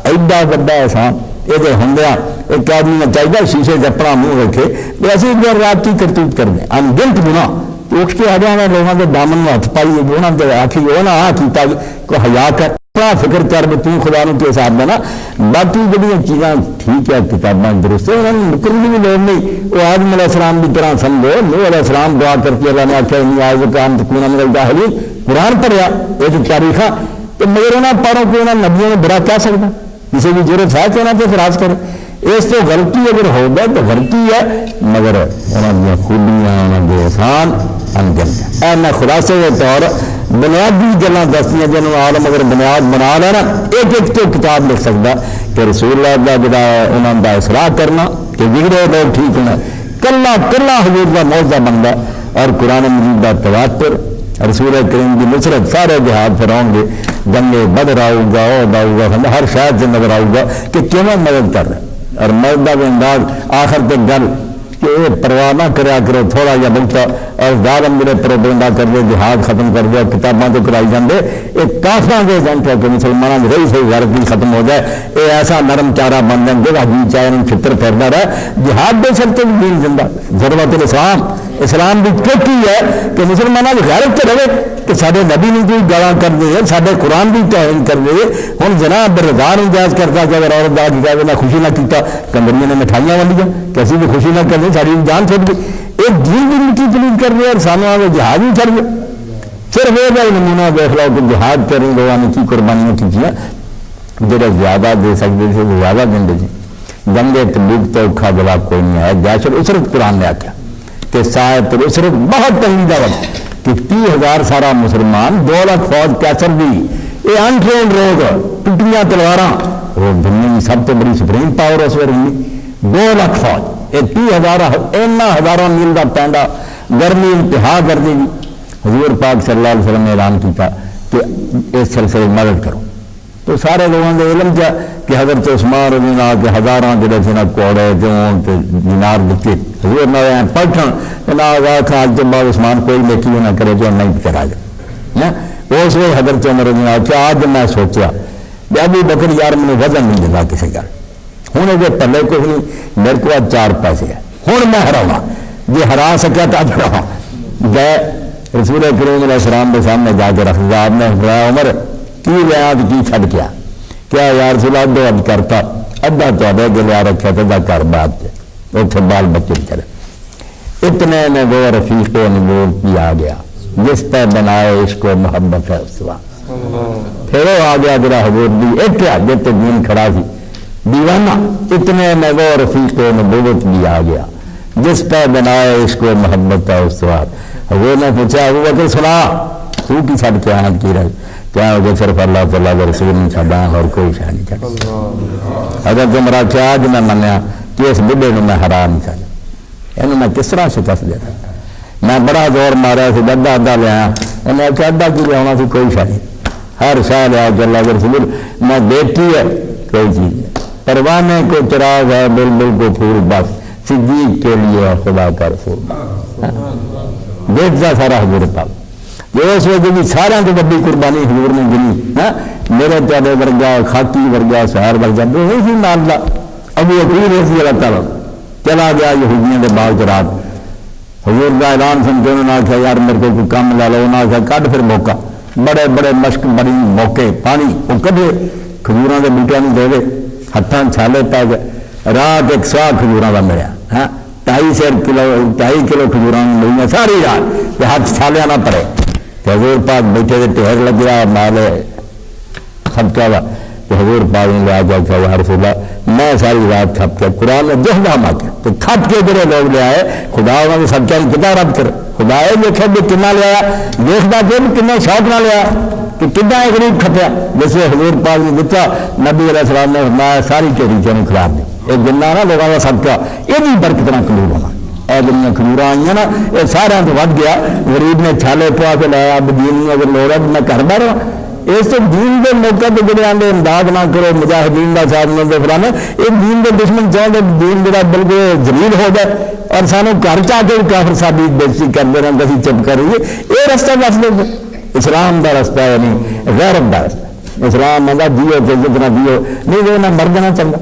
ایڈا بڑا احسان یہ ہندیا ایک آدمی نے چاہیے شیشے سے اپنا منہ رکھے ایسی دیر رات کی کرتوت کر دیں ان گنت گناہ اٹھ کے آ جانا لوگوں کے دامن میں ہاتھ پائی بونا آخی وہ نہ آ کیتا کو حیا کر فکر کر بھی تم خدا کے حساب دینا باقی جہاں چیزاں ٹھیک ہے کتاباں درست ہے انہوں نے نکلنے کی لوڑ نہیں وہ آدم علیہ السلام کی طرح سمجھو نوح علیہ السلام دعا کر کے اللہ نے آخیا نہیں آئے کام تکون من الجاہلین قرآن پڑھیا یہ جو تاریخ تو مگر انہیں پڑھو کہ انہوں نبیوں نے برا کہہ سکتا کسی بھی ضرورت ہے کہ انہوں نے اعتراض کرے اس تو غلطی اگر ہو گیا تو غلطی ہے مگر انہوں نے خوبیاں انہوں نے احسان انجم اے میں خلاصے کے طور بنیادی گلاں دستیاں جنہوں عالم اگر بنیاد بنا لینا ایک ایک تو کتاب لکھ سکتا کہ رسول اللہ کا جڑا انہوں کا اصلاح کرنا کہ بگڑے لوگ ٹھیک ہونا کلا کلا حضور کا موضوع بنتا اور قرآن مجید کا تواتر رسول کریم کی نصرت سارے جہاد پھر آؤ گے جنگے بدر آؤ گا عہد آؤ گا ہر شہر سے نظر آؤ گا کہ کیوں مدد کر رہے اور مردہ کے انداز آخر تک گل کہ یہ پرواہ نہ کریا کرو تھوڑا یا بلکہ اور ظالم میرے پروپیگنڈا کر دے جہاد ختم کر دے کتاباں تو کرائی جاندے ایک کافراں دے ایجنٹ ہے کہ مسلمانوں کی رہی صحیح غیرت بھی ختم ہو جائے یہ ایسا نرم چارہ بن جائیں گے جی چاہے ان چھتر پھیرتا رہے جہاد دے سکتے بھی دین زندہ ضرورت الاسلام اسلام بھی چوکی ہے کہ مسلمانوں کی غیرت تو رہے کہ سارے نبی نے کوئی گواہ کر دے سارے قرآن بھی توہین کر دے ہوں جناب برزار انجاز کرتا کہ اگر عورت آ کے میں خوشی نہ کیتا کمریاں نے مٹھائیاں والیاں کیسی بھی خوشی نہ کرنی ساری جان چھوڑ گئی ایک دین بھی مٹی پلیز کر دے اور سامنے والے جہاد بھی چڑھ گئے صرف یہ بھائی نمونہ دیکھ لو کہ جہاد کریں لوگوں نے کی قربانیاں کیجیے جڑے زیادہ دے سکتے تھے وہ زیادہ دیں دے جنگے تبوک تو اوکھا گلا کوئی نہیں آیا جیش الاسرت قرآن نے آخیا کہ صاحب الاسرت بہت تنگی دا وقت کہ 30,000 سارا مسلمان 2 لاکھ فوج کیسر بھی یہ انٹرینڈ لوگ ٹوٹیاں تلواراں وہ دنیا کی سب تو بڑی سپریم پاور اس وقت 2 لاکھ فوج یہ 30,000 اینا ہزاروں میل کا پینڈا گرمی انتہا کر دے گی حضور پاک صلی اللہ علیہ وسلم نے اعلان کیا کہ اس سلسلے مدد کرو تو سارے لوگوں نے علم کیا کہ حضرت عثمان رضی اللہ عنہ کے ہزاراں جڑے تھے نا کوڑے جون تے دینار دیتے حضور نے پلٹن نہ آج کے بعد عثمان کوئی نیکی نہ کرے جو نہیں کرا جائے اس وقت حضرت عمر رضی اللہ کہ آج میں سوچا کہ ابھی بکر یار میں وزن نہیں دیتا کسی گل ہوں یہ پلے کو نہیں میرے کو 4 پیسے ہے ہوں میں ہراوا جی ہرا سکیا تو اج ہراوا گئے رسول کریم علیہ السلام کے سامنے جا کے رکھ دیا آپ نے فرمایا عمر کی لیا کی چھڈ کیا کیا یار سلا ادو اب کرتا ادھا تے اگے لیا رکھا تو گھر بات اتنے بال بچے چلے اتنے میں وہ رفیق نبوت بھی آ گیا جس پہ بنائے عشق و محبت ہے اس وقت پھر وہ آ گیا جرا حضور بھی ایک جت دین کھڑا سی دیوانہ اتنے میں وہ رفیق نبوت بھی آ گیا جس پہ بنائے عشق و محبت ہے اس وقت حضور نے پوچھا ابو بکر سنا تو کی چھڈ کے آنا کی رہے کیا ہو گیا صرف اللہ تعالیٰ کے رسول نہیں چھڈا اور کوئی شاہ نہیں چھڈا اگر تم رکھا آج میں منیا کہ اس بڑھے میں ہرا نہیں چاہتا یہ میں کس طرح شکست دیا؟ میں بڑا زور مارا سی، ادا ادا لیا، انہیں آخیا ادا کی لیا سی، کوئی شاید نہیں، ہر شاہ لیا کہ اللہ کے رسول میں دیکھی ہے کوئی چیز نہیں، پروانے کو چراغ ہے، بلبل کو پھول، بس صدیق کے لیے خدا کا رسول دیکھتا سارا حضور پاک جو اس وقت بھی سارا تو بڑی قربانی حضور نے گنی، میرے تیرے ورگا خاکی ورگا سہر ورگا نہیں سی نال دا ابو عقیل رضی اللہ تعالیٰ چلا گیا یہودیاں دے باغ چ رات، حضور کا اعلان سن کے انہوں نے آخیا یار میرے کو کوئی کام لا لو، انہوں نے آخیا کڈ پھر موقع، بڑے بڑے مشک بڑی موقع پانی وہ کڈے کھجوراں دے بوٹیاں نوں دے ہاتھاں چھالے پا گئے، رات ایک سوا کھجوراں دا ملیا، ہاں 2.5 کلو کھجوراں ملیاں ساری رات، ہاتھ چھالیا نہ پڑے، حضور پاک بیٹھے دے ٹھہر لگیا مالے خبکا وا، حضور پاک نے لیا جا کہ یا رسول اللہ میں ساری رات کھپ کے قرآن نے جس دام آ کے تو کھپ کے جڑے لوگ لے آئے خدا انہوں نے سب چاہیے کتا رب کر خدا یہ دیکھا بھی کنا لیا دیکھتا کہ کنا شوق نہ لیا کہ کنا ایک غریب کھپیا، جیسے حضور پاک نے دتا نبی علیہ السلام نے فرمایا ساری چوری چوری خراب دی، یہ جنہ نا لوگوں کا سب کا یہ بھی برکت نہ قبول ہونا، اے جنیا کھجورا آئی نا یہ سارا تو ود گیا، غریب نے چھالے پوا کے لایا، اب دین اگر لوڑ ہے میں گھر بہ رہا اس تو دین کے موقع پہ جڑے آتے امداد نہ کرو مجاہدین کا ساتھ نہ دو فلانا، یہ دین کے دشمن چاہتے دین جڑا بالکل ذلیل ہو جائے اور سانو گھر چاہ کے کافر ثابت بےزتی کرتے رہے کسی چپ کر رہی ہے، یہ رستہ دس دو اسلام کا رستہ ہے نہیں غیرت کا رستہ، اسلام آتا جیو تو جتنا جیو نہیں وہ نہ مر جانا چاہتا،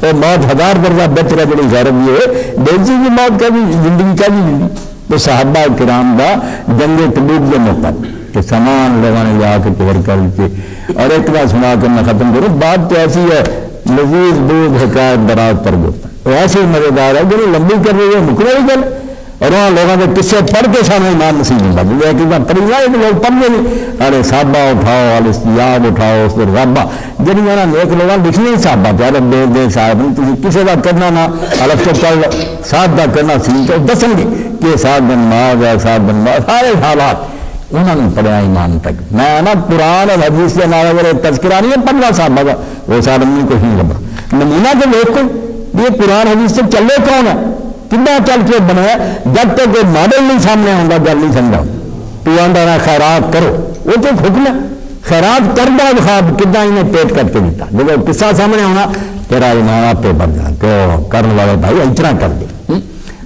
وہ موت 1000 درجہ بہتر ہے بڑی غیرت بھی ہے، بےزتی کی موت کا بھی زندگی کا بھی زندگی تو صحابہ کرام کا جنگ تبوک کے موقع کہ سامان لوگوں نے جا کے پور کر دیتے، اور ایک بار سنا کر میں ختم کروں، بات تو ایسی ہے لذیذ دودھ حکایت برات پر گفتہ ایسی مزیدار ہے جو لمبی کر رہی ہے مکرے بھی گل، اور وہاں لوگوں کے قصے پڑھ کے سامنے ایمان نصیب ہوتا ہے کہ پڑھی جائے کہ لوگ پڑھتے نہیں، ارے صحابہ اٹھاؤ الاستیاب اٹھاؤ اس پر رابہ جنہیں نا نیک لوگاں لکھنے صحابہ پیارے بے دے صاحب تھی کسی کا کرنا نہ الگ تو پڑھ لو ساتھ کا کرنا سین تو دسن گے کہ 7 دن بعد ہے 7 دن بعد سارے حالات انہوں نے پڑھا ایمان تک، میں نا قرآن اور حدیث کے نام اگر تذکرہ نہیں ہے پڑھنا صحابہ کا وہ سارے نہیں کچھ نہیں لگا نمونہ تو دیکھ کوئی یہ قرآن حدیث سے چلے کون ہے کتنا چل کے بنایا، جب تک کوئی ماڈل نہیں سامنے آتا گل نہیں سمجھا، تو آدھا خیرات کرو وہ تو حکم ہے خیرات کرنا خواب کتنا انہیں پیٹ کر کے دیتا، جب قصہ سامنے آنا تیرا ایمان آپ پہ بڑھ جانا کیوں کرنے والے بھائی اتنا کر دے،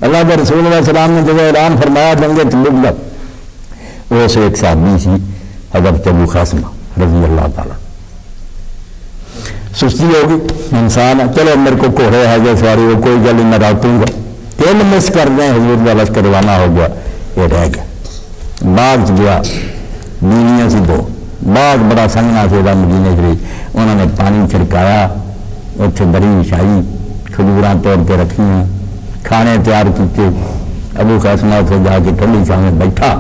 اللہ کے رسول علیہ السلام نے جب اعلان فرمایا جنگ تبوک وہ سے ایک صحابی سی حضرت ابو قاسمہ رضی اللہ تعالیٰ، سستی ہوگی انسان چلو میرے کو کوڑے ہے جو سواری وہ کوئی گل میں راتوں گا 3 مس کر دیں حضور کا لشکر روانہ ہو گیا، یہ رہ گیا باغ گیا بیویاں سی 2 باغ بڑا سنگنا سے مدینے شریف انہوں نے پانی چھڑکایا اتنے دری بچھائی کھجوراں توڑ کے رکھیاں کھانے تیار کیتے، ابو قاسمہ اتنے جا کے ٹھنڈی چھاں میں بیٹھا،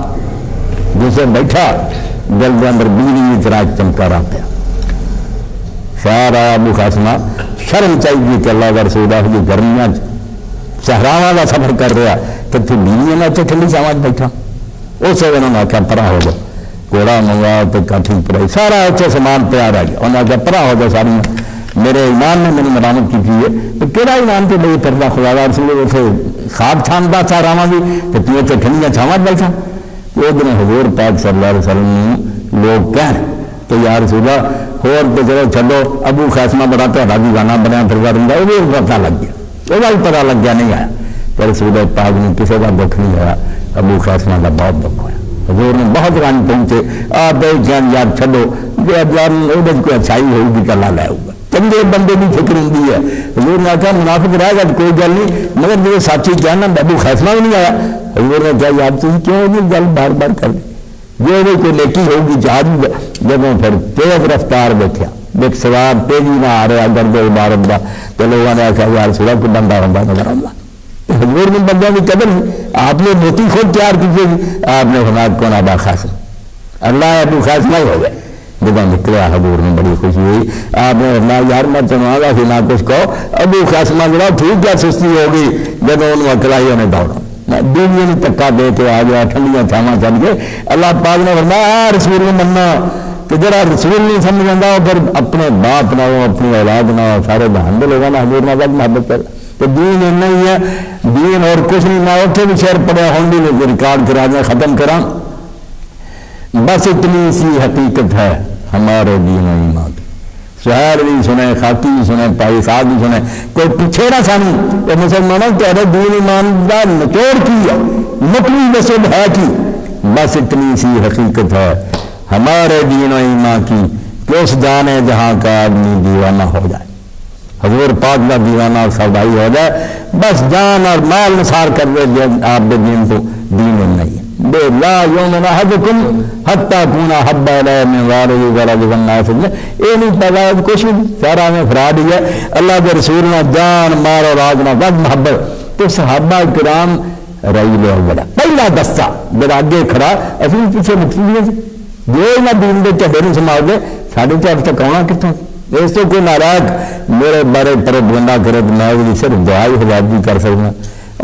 جسے بیٹھا دل کے اندر بجلی کی طرح چمکا رہا پیا، خیال آیا ابو قاسمہ شرم چاہیے کہ اللہ کا رسول کی گرمیاں صحراواں کا سفر کر رہا کہ تو بیویاں میں ٹھنڈی چھاواں بیٹھا، اس سے انہوں نے آخیا پرا ہو جاؤ، گھوڑا منگوایا تو کاٹھی پڑائی سارا اتنے سامان تیار آ گیا، انہوں نے آخیا پرا ہو جاؤ ساری میرے ایمان نے میری مرامت کی ہے، تو کہڑا ایمان تو بھائی پردہ خدا کا رسول اتنے خواب چھانتا صحراواں بھی کہ تم اتنے ٹھنڈیاں چھاواں بیٹھا، وہ دن حضور پاک صلی اللہ علیہ وسلم لوگ کہیں کہ یا رسول اللہ ہور تو چلو چھڈو ابو قاسمہ بڑا تہاڈا دیوانہ بنیا پھردا رہندا وہ بھی پتہ لگ گیا، وہ بھی پتہ لگ گیا نہیں آیا، پر رسول پاک نے کسی کا دکھ نہیں ہوا، ابو قاسمہ کا بہت دکھ ہوا، حضور نے بہت رنج پہنچے آپ جان یار چھڈو یار وہ کوئی اچھائی ہوگی کہ اللہ لے ہوگا، چنگے بندے کی فکر ہوتی ہے، حضور نے آخیا منافق رہ گا کوئی گل نہیں مگر جو ساتھی کہنا ابو قاسمہ بھی نہیں آیا، حضور نے کہا یار تم کیوں نہیں گل بار بار کر دی، جو بھی کوئی نیکی ہوگی جہاد جب پھر تیز رفتار دیکھا دیکھ سوار تیزی نہ آ رہا گرد عبارت کا تو لوگوں نے آخیا یار سوا کوئی بندہ ہوتا نظر آتا، حضور نے بندوں کی قدر آپ نے موتی خود تیار کی تھی، آپ نے فرمایا کون ابا قاسم اللہ ابو قاسمہ ہی ہو گئے، جب نکلیا حضور نے بڑی خوشی ہوئی، آپ نے فرمایا یار میں چنوا گا نہ کچھ کہو ابو قاسمہ جڑا ٹھیک کیا سستی ہوگی جب انہوں اکلائی انہیں دوڑا بیویوں نے تکا دے کے آ گیا ٹھنڈیاں چھاواں چل گئے، اللہ پاک نے فرمایا رسول نے مننا کہ جڑا رسول نہیں سمجھ آتا وہ پھر اپنے باپ نہ ہو اپنی اولاد نہ ہو سارے بہن لوگوں نے حضور نہ محبت کر تو دین نہیں ہے، دین اور کچھ نہیں. میں اتنے بھی شعر پڑھیا ہوں بھی ریکارڈ کرا دیں ختم کرا. بس اتنی سی حقیقت ہے ہمارے دین و ایمان کی. سہیل بھی سنے، خاکی بھی سنے، پائی صاحب بھی سنے، کوئی پوچھے نہ سانو کہ مسلمانوں تیرے دین ایمان کا نچوڑ کی ہے، مطلوب نسب ہے کی. بس اتنی سی حقیقت ہے ہمارے دین و ایمان کی کہ اس جانے جہاں کا آدمی دیوانہ ہو جائے، حضور پاک کا دیوانہ اور سودائی ہو جائے، بس جان اور مال نثار کر دے آپ کے دین کو دین نہیں ہے. بے لا یومن احدکم حتی کونا حب الیہ من والدہ ولدہ والناس. یہ نہیں پتا کچھ نہیں، سارا میں فراد ہی ہے. اللہ کے رسول نے جان مال اور آج نہ ود محبت. تو صحابہ کرام رئی الاول پہلا دستہ جب اگے کھڑا، اسی پیچھے مٹھی جو نہ دین کے جھگڑے نہیں سنبھال دے سارے چل تک آنا کتوں. اس تو کوئی ناراض میرے بارے پر بندہ کرے تو میں صرف دعا ہی حجابی کر سکتا.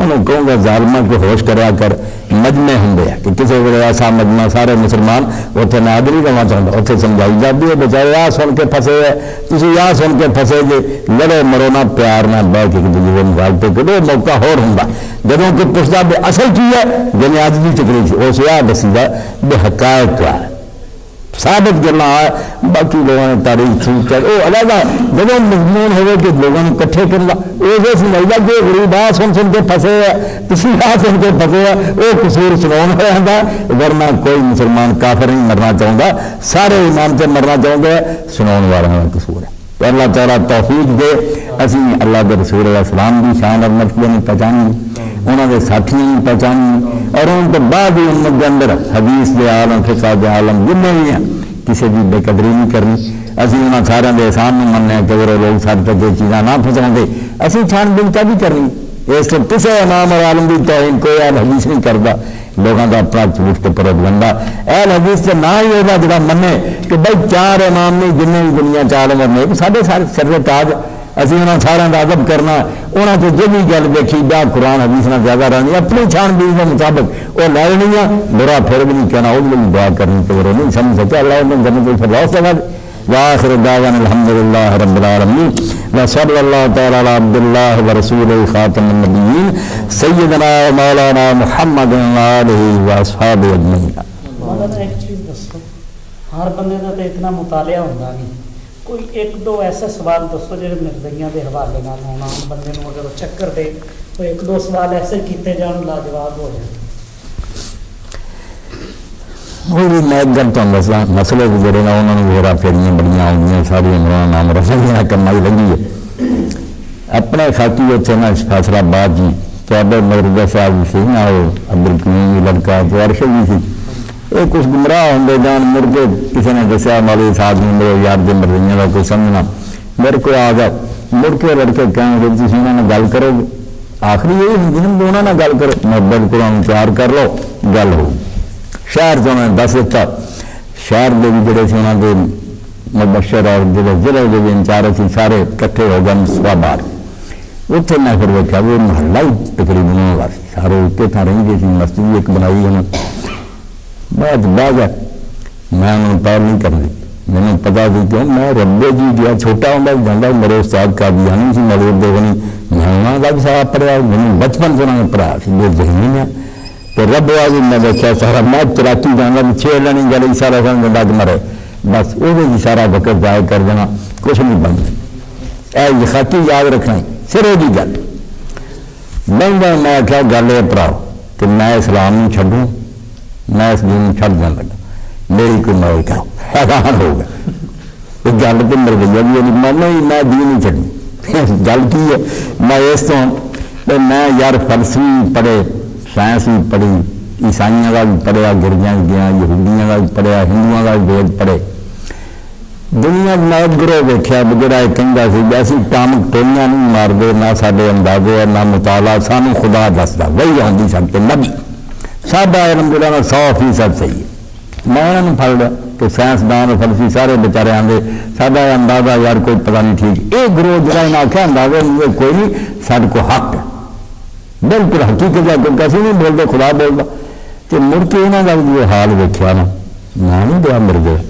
انہوں کہوں گا ظالمہ کو ہوش کریا کر. مجمع ہوں کہ کسی ویلے ایسا مجمع سارے مسلمان اتنے نادری رہنا چاہتا، اتنے سمجھائی جاتی ہے بچارے آ سن کے پھسے ہے. تھی آ سن کے پھسے جی لڑے مرو نہ پیار نہ بہ کے دوسرے نکال پہ کرو. موقع ہو ہوں جدوں کہ پوچھتا بے اصل کی ہے جنہیں اج کی تقریر سے اس یہ دسی گا بے حقائق کیا ہے، ثابت کرنا ہے. باقی لوگوں نے تاریخ چھوٹ کر وہ علیحدہ جب مضمون ہوئے کہ لوگوں نے کٹھے کرنا وہ سمجھتا کہ غریب آ سن کے پھنسے ہے، کسی آ سن کے پھنسے ہے، وہ قصور سنا رہا. ورنہ کوئی مسلمان کافر نہیں مرنا چاہتا، سارے ایمان سے مرنا چاہتے ہیں، سنا والا قصور ہے. تو اللہ تعالیٰ توفیق دے اسی اللہ کے رسول علیہ السلام کی شان اور مرتبے نے پہچانی، انہوں کے ساتھیوں نے پہچانی، اور ان کے بعد ہی امت کے اندر حدیث کے عالم فقہ کے عالم جنہیں بھی ہیں کسی بھی بے قدری نہیں کرنی. اسی انہوں سارے کے احسان میں مننے کہ وہ لوگ سارے تک یہ چیزاں نہ پھنسا دے. اسی چھان بین کا بھی کرنی. اس لیے کسی امام اور عالم کی توہین کوئی اہل حدیث نہیں کرتا. لوگوں کا اپنا جھوٹ کے پروپیگنڈا اہل حدیث سے نہ ہی ہوگا جڑا منے کہ بھائی چار امام نے جن بھی دنیا چار عمر نے سارے سارے سر تاج اسی انہوں سارا کا ادب کرنا. انہوں نے جو بھی گل دیکھی جا قرآن حدیث نہ زیادہ رہنی اپنی چھان بین کے مطابق وہ لے لینی ہے. برا پھر بھی نہیں کہنا وہ بھی دعا کرنی تو وہ نہیں سمجھ سکے. اللہ نے جنت الفردوس سے وآخر دعوانا الحمدللہ رب العالمین وصلی اللہ تعالی علی عبد اللہ ورسولہ خاتم النبیین سیدنا مولانا محمد آلہ واصحابہ اجمعین. مولانا ایک چیز دسو، ہر بندے کا تو اتنا مطالعہ ہوتا نہیں، کوئی ایک دو ایسا سوال دسو جو مردیاں کے حوالے نہ ہونا عام بندے کو اگر وہ چکر دے کوئی ایک دو سوال ایسے کیتے جان لاجواب ہو جائے. وہ بھی میں ایک گل تو دسا مسئلے کے جڑے نا انہوں نے ہیرا پھیریاں بڑیاں آؤں ساری عمران نام رسیاں کمائی لگی ہے. اپنے خاکی اتنے نا فیصلہ آباد جی تو مردہ صاحب بھی سی نا وہ عبدالکریم بھی لڑکا تو عرشد بھی سی. یہ کچھ گمراہ ہوں جان مڑ کے کسی نے دسیا مولوی صاحب نے میرے یار کے مردیاں کا کوئی سمجھنا میرے کو آ گیا. مڑ کے لڑکے کہیں گے تھی انہوں نے گل کرو گے آخری یہی ہوں جن دونوں نے گل کرو میں بالکل ان تیار کر لو گل ہو. شہر سے انہوں نے دس دیتا شہر کے بھی جڑے سے انہوں کے مبشر اور جڑے ضلع کے بھی انچارج سے سارے کٹھے ہو گئے صبح بار. اتنے میں پھر دیکھا وہ محلہ ہی تقریباً ہوگا سارے اتنے تھا رہی گئی تھی مسجد ایک بنائی انہوں نے. بہت باغ ہے میں انہوں نے پیر نہیں کرنی میں پتا دی کہ میں ربے جی گیا چھوٹا ہوں جانا میرے استاد کا بھی آنی سی میرے دیونی میں انہوں کا بھی سارا پڑھیا میں بچپن سے انہوں نے پڑھایا بے ذہنی میں تو رب والی میں دیکھا سارا میں چلاتی جانا بھی چھ لینی گلی سارا سن لگ مرے بس وہ بھی سارا وقت ضائع کر دینا کچھ نہیں بنتا. اے خاطی یاد رکھنا سرے کی گل بہن میں آخیا گل یہ پڑھاؤ کہ میں اسلام نہیں چڈوں میں اس دن چھڑ جان لگا میری کوئی موت کا حیران ہو گیا گل تو میرے بھیا بھی میں دین نہیں چڑنی. گل کی ہے میں اس تو میں یار فلسفی پڑھے سائنس بھی پڑھی عیسائیوں کا بھی پڑھیا گرجیاں گیا یہودیاں کا بھی پڑھیا ہندوؤں کا بھی وید پڑھے. دنیا میں گروہ ویکیا بھی جڑا کہہ سی ایسی ٹامک ٹولیاں نہیں مارتے نہ سارے اندازے نہ مطالعہ سانو خدا دستا وہی آتی سب کے نبی ساڈا علم جڑا 100% صحیح ہے. میں انہوں نے پڑھ لیا کہ سائنسدان اور فلسفی سارے بچارے آتے ساڈا اندازہ یار کوئی پتہ نہیں ٹھیک. یہ گروہ جڑا انہیں آخیا اندازہ کوئی نہیں سارے کو حق ہے بالکل حقیقت ہے کوئی کسی نہیں بولتے خدا بولتا. تو مڑ کے یہاں کا جو حال ویکیا نا میں نہیں دیا مر گیا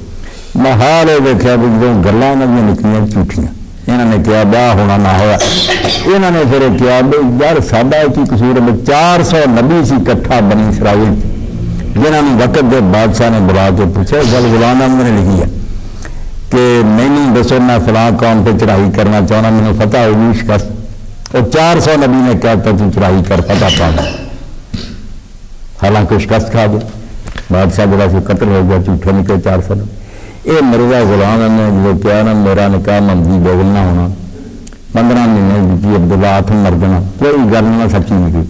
میں حال یہ ویکیا بھی جو گلیں انہوں نے نکلیاں جھوٹیاں انہوں نے کیا بیاہ ہونا نہ ہوا، انہوں نے پھر کیا یار ساڈا کی قصور ہے، 400 نبی سی کٹھا بنی اسرائیل، جنہوں نے وقت کے بادشاہ نے بلا کے پوچھا گل غلام احمد نے لکھی ہے کہ مینوں دسو میں فلاں قوم پہ چڑھائی کرنا چاہنا، مجھے فتح ہوگی شکست، اور 400 نبی نے کہا تو چڑھائی کر فتح پانا، حالانکہ شکست کھا گئے، بادشاہ بڑا سے قتل ہو گیا، جھوٹے نکلے 400 نبی۔ یہ مرزا غلام نے جو کیا نا میرا نکاح ممدی بیگم نہ ہونا، 15 مہینے کی عبداللہ آٹھ مر جانا، کوئی گل نہ سچی نکلی،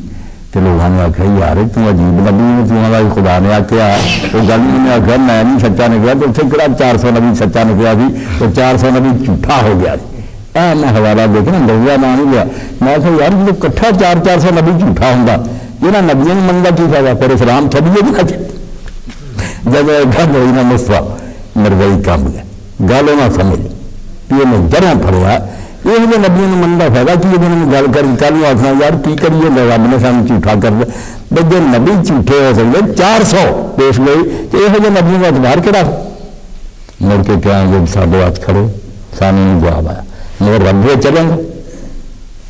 تو لوگوں نے آخیا یار تم عجیب نبی ہے، تمہارا خدا نے آخیا وہ گل نہیں آخیا میں نہیں سچا نکلا، تو اتنے کہڑا 400 نبی سچا نکلا سی، تو 400 نبی جھوٹا ہو گیا سی۔ میں حوالہ دیکھنا مرزا نہ نہیں لیا، میں آخیا یار جب کٹھا 400 نبی جھوٹا ہوں یہاں نبیوں نے منگا کی فائدہ، پھر اسلام چھڑیے بھی نہ جب گل ہوئی نہ مستفا مرزائی کام گیا، گل وہ نہ سمجھ کہ میں جرا پڑیا یہ نبیوں نے منگا فائدہ کی جنہوں نے گل کر کل آخنا یار کی کریے رب نے سانو جھوٹا کر دیا، بھائی جی نبی جھوٹے ہو سکتے 400 پیش گئی تو یہ نبیوں کا اعتبار کہڑا مڑ کے کیا جب سارے ہاتھ کھڑے سانو نہیں جواب آیا، مگر ربے چلیں گے